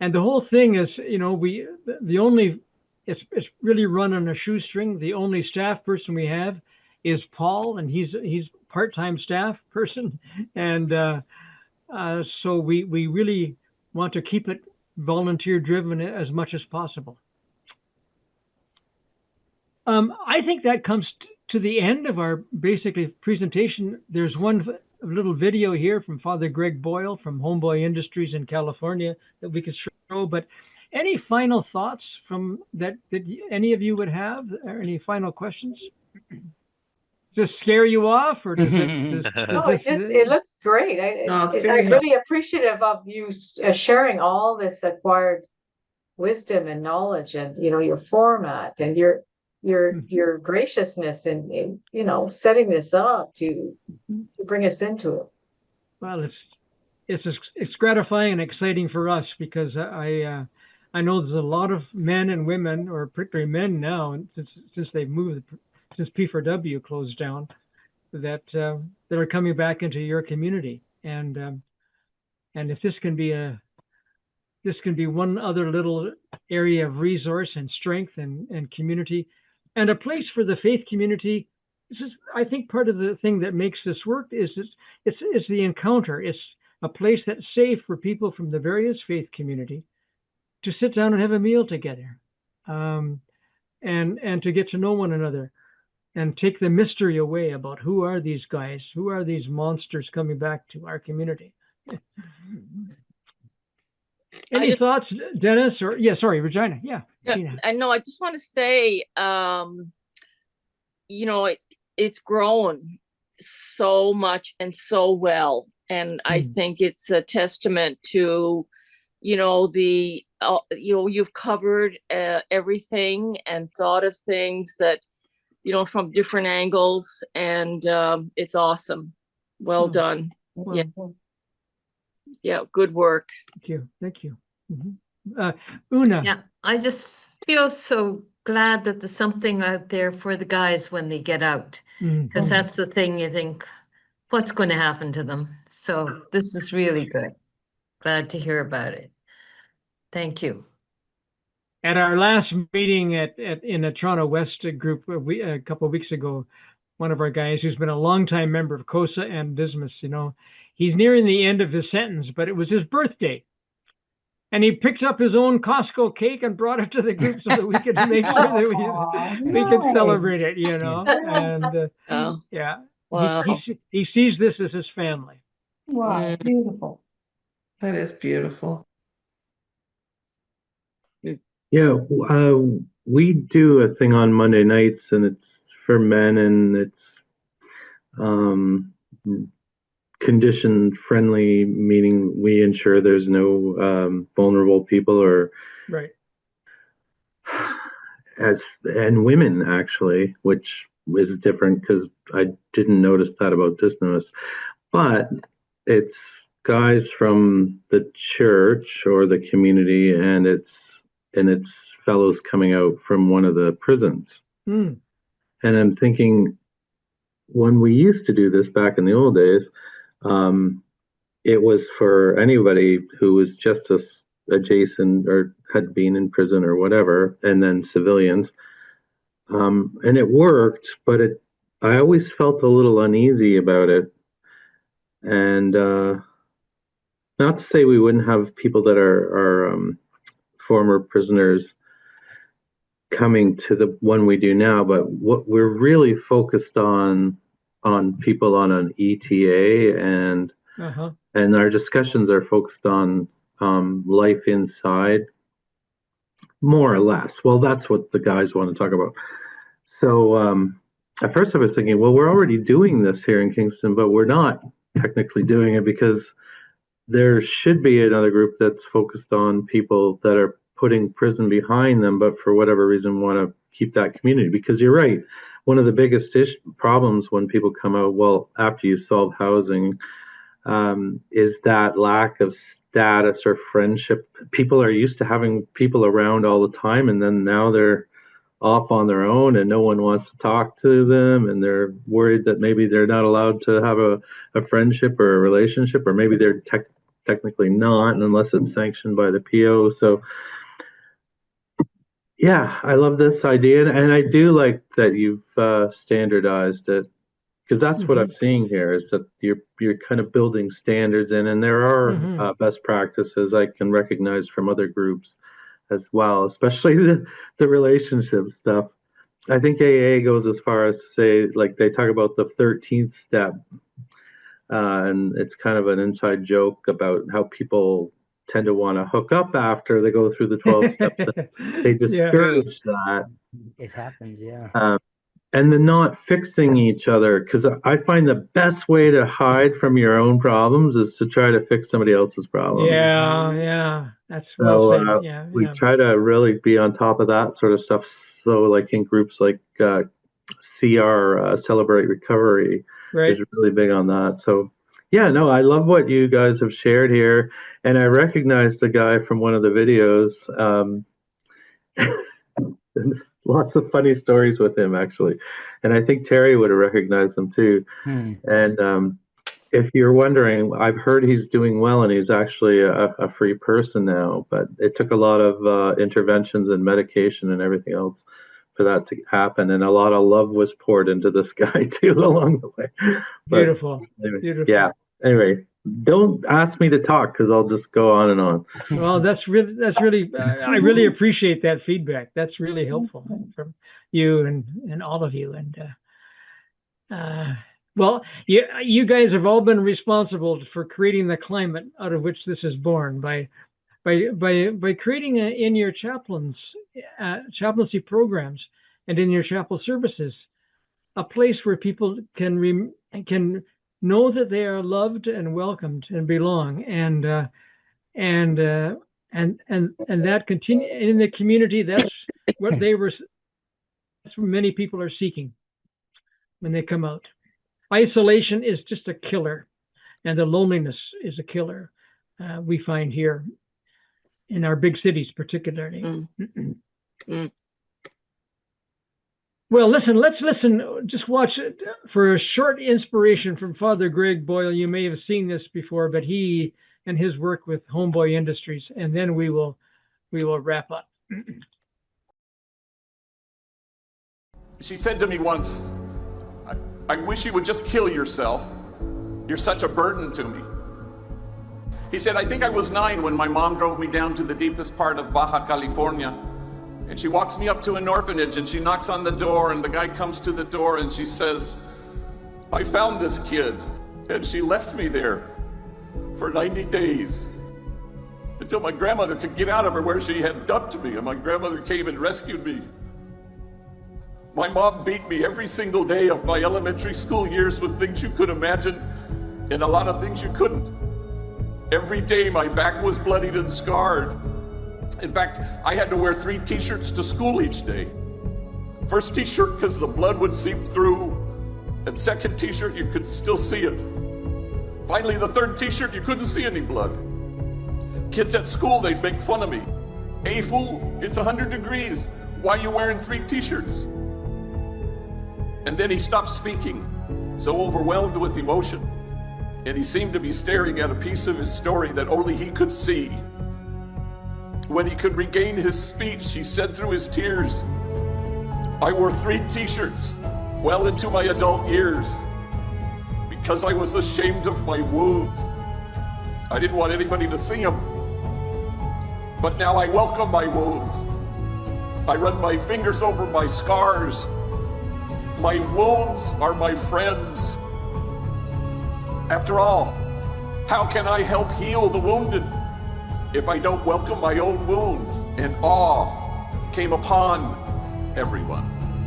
And the whole thing is, it's really run on a shoestring. The only staff person we have is Paul, and he's part-time staff person, and so we really want to keep it volunteer driven as much as possible. I think that comes to the end of our basically presentation. There's one little video here from Father Greg Boyle from Homeboy Industries in California that we could show, but any final thoughts from that any of you would have, or any final questions? Just scare you off, or does it looks great. No, it's I'm very really appreciative of you sharing all this acquired wisdom and knowledge, and your format and your graciousness in setting this up to bring us into it. Well, it's gratifying and exciting for us, because I know there's a lot of men and women, or particularly men now, and since they've moved, since P4W closed down, that are coming back into your community, and if this can be one other little area of resource and strength and community, and a place for the faith community. This is, I think, part of the thing that makes this work is it's the encounter. It's a place that's safe for people from the various faith community to sit down and have a meal together, and to get to know one another, and take the mystery away about who are these guys, who are these monsters coming back to our community. Any thoughts, Dennis? Or sorry, Regina. Yeah. I know. I just want to say, it's grown so much and so well, and I think it's a testament to, you've covered everything and thought of things that, from different angles, and it's awesome. Well done. Well, yeah, good work. Thank you. Una. Yeah, I just feel so glad that there's something out there for the guys when they get out, because that's the thing, you think, what's going to happen to them? So this is really good. Glad to hear about it. Thank you. At our last meeting in the Toronto West group a couple of weeks ago, one of our guys who's been a longtime member of COSA and Dismas, he's nearing the end of his sentence, but it was his birthday. And he picked up his own Costco cake and brought it to the group so that we could make sure that we could celebrate it, And Wow. He sees this as his family. Wow, beautiful. That is beautiful. Yeah, we do a thing on Monday nights, and it's for men, and it's condition friendly, meaning we ensure there's no vulnerable people or right and women, actually, which is different because I didn't notice that about Dismas, but it's guys from the church or the community, and it's fellows coming out from one of the prisons. And I'm thinking, when we used to do this back in the old days, it was for anybody who was just adjacent or had been in prison or whatever, and then civilians. And it worked, but I always felt a little uneasy about it. And not to say we wouldn't have people that are former prisoners coming to the one we do now, but what we're really focused on people on an ETA, and our discussions are focused on life inside, more or less. Well, that's what the guys want to talk about. So at first I was thinking, well, we're already doing this here in Kingston, but we're not technically doing it, because there should be another group that's focused on people that are putting prison behind them, but for whatever reason want to keep that community. Because you're right, one of the biggest problems when people come out, well, after you solve housing, is that lack of status or friendship. People are used to having people around all the time, and then now they're off on their own and no one wants to talk to them, and they're worried that maybe they're not allowed to have a friendship or a relationship, or maybe they're technically not unless it's sanctioned by the PO. So yeah, I love this idea, and I do like that you've standardized it, because that's what I'm seeing here, is that you're kind of building standards in, and there are best practices I can recognize from other groups as well, especially the relationship stuff. I think AA goes as far as to say, like, they talk about the 13th step, and it's kind of an inside joke about how people tend to want to hook up after they go through the 12 steps. They discourage that. It happens, yeah. And the not fixing each other, because I find the best way to hide from your own problems is to try to fix somebody else's problems. Yeah, that's so well we try to really be on top of that sort of stuff. So like in groups like CR, Celebrate Recovery, is really big on that. So yeah, no, I love what you guys have shared here, and I recognize the guy from one of the videos. Lots of funny stories with him, actually. And I think Terry would have recognized him too. And if you're wondering, I've heard he's doing well, and he's actually a free person now, but it took a lot of interventions and medication and everything else for that to happen. And a lot of love was poured into this guy too along the way. Beautiful. Anyway, Beautiful. Yeah. Anyway, don't ask me to talk, because I'll just go on and on. Well, that's really, I really appreciate that feedback. That's really helpful from you and all of you. And well, you guys have all been responsible for creating the climate out of which this is born by creating in your chaplaincy programs and in your chapel services a place where people can know that they are loved and welcomed and belong, and that continue in the community. That's what that's what many people are seeking when they come out. Isolation is just a killer, and the loneliness is a killer. We find here in our big cities, particularly. Well, let's listen, just watch it for a short inspiration from Father Greg Boyle. You may have seen this before, but he and his work with Homeboy Industries, and then we will wrap up. She said to me once, I wish you would just kill yourself. You're such a burden to me. He said, I think I was 9 when my mom drove me down to the deepest part of Baja California. And she walks me up to an orphanage, and she knocks on the door, and the guy comes to the door, and she says, I found this kid. And she left me there for 90 days until my grandmother could get out of her where she had dumped me, and my grandmother came and rescued me. My mom beat me every single day of my elementary school years with things you could imagine and a lot of things you couldn't. Every day my back was bloodied and scarred. In fact, I had to wear 3 t-shirts to school each day. First t-shirt because the blood would seep through, and second t-shirt you could still see it. Finally, the third t-shirt you couldn't see any blood. Kids at school, they'd make fun of me. Hey fool, it's 100 degrees. Why are you wearing 3 t-shirts? And then he stopped speaking, so overwhelmed with emotion. And he seemed to be staring at a piece of his story that only he could see. When he could regain his speech, he said through his tears, I wore 3 t-shirts well into my adult years because I was ashamed of my wounds. I didn't want anybody to see them. But now I welcome my wounds. I run my fingers over my scars. My wounds are my friends. After all, how can I help heal the wounded if I don't welcome my own wounds? And awe came upon everyone.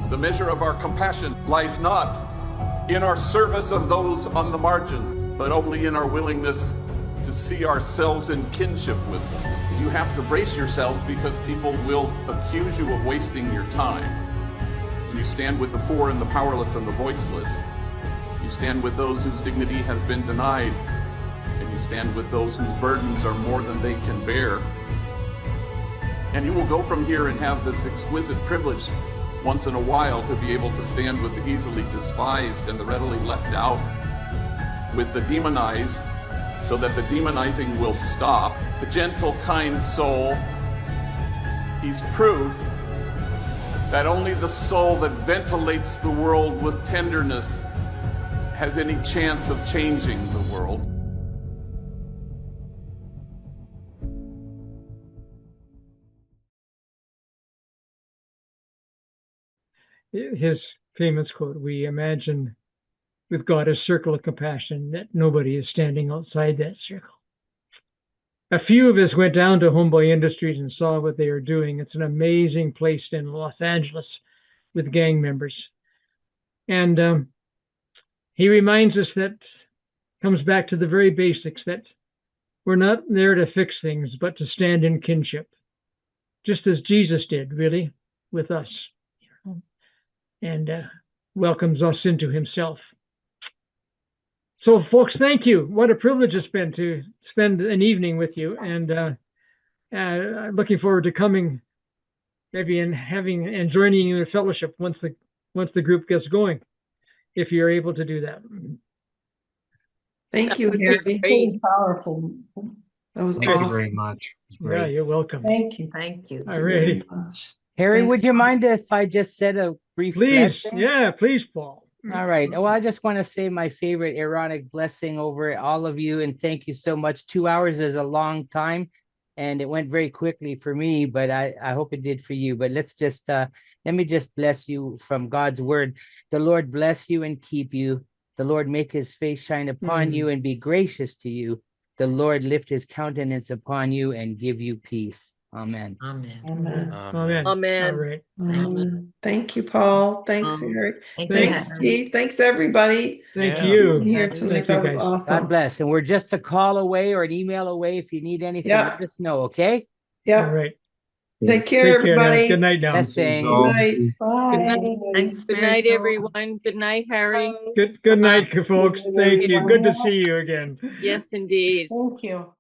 The measure of our compassion lies not in our service of those on the margin, but only in our willingness to see ourselves in kinship with them. You have to brace yourselves because people will accuse you of wasting your time. You stand with the poor and the powerless and the voiceless. You stand with those whose dignity has been denied. And you stand with those whose burdens are more than they can bear. And you will go from here and have this exquisite privilege once in a while to be able to stand with the easily despised and the readily left out, with the demonized, so that the demonizing will stop. The gentle, kind soul, he's proof that only the soul that ventilates the world with tenderness has any chance of changing the world. His famous quote, we imagine with God a circle of compassion, that nobody is standing outside that circle. A few of us went down to Homeboy Industries and saw what they are doing. It's an amazing place in Los Angeles with gang members. And he reminds us that, comes back to the very basics, that we're not there to fix things, but to stand in kinship, just as Jesus did, really, with us, and welcomes us into himself. So, folks, thank you. What a privilege it's been to spend an evening with you, and looking forward to coming, maybe, and joining you in fellowship once the group gets going, if you're able to do that. Thank you, Harry. It's powerful. That was Thank awesome. you very much. It was great. Yeah, you're welcome. Thank you. Thank you. All right. Harry, Thanks, would you Paul. mind if I just said a brief Please, blessing? yeah, please, Paul. All right. Well, I just want to say my favorite Aaronic blessing over all of you, and thank you so much. 2 hours is a long time, and it went very quickly for me, but I hope it did for you. But let's just let me just bless you from God's word. The Lord bless you and keep you. The Lord make his face shine upon you and be gracious to you. The Lord lift his countenance upon you and give you peace. Amen. Amen. Amen. Amen. Amen. All right. Amen. Thank you, Paul. Thanks, Eric. Thank you, Thanks, Harry. Steve. Thanks, everybody. Thank Yeah. you. Here Thank tonight. you, That was guys. awesome. God bless. And we're just a call away or an email away. If you need anything, Yeah. let us know, okay? All Yeah. right. Take care, Take care now. everybody. Good night now. Blessings. Good night. Good night. Bye. Thanks, Good Mary night, Jo. everyone. Good night, Harry. Good night, folks. Thank you. Good to see you again. Yes, indeed. Thank you.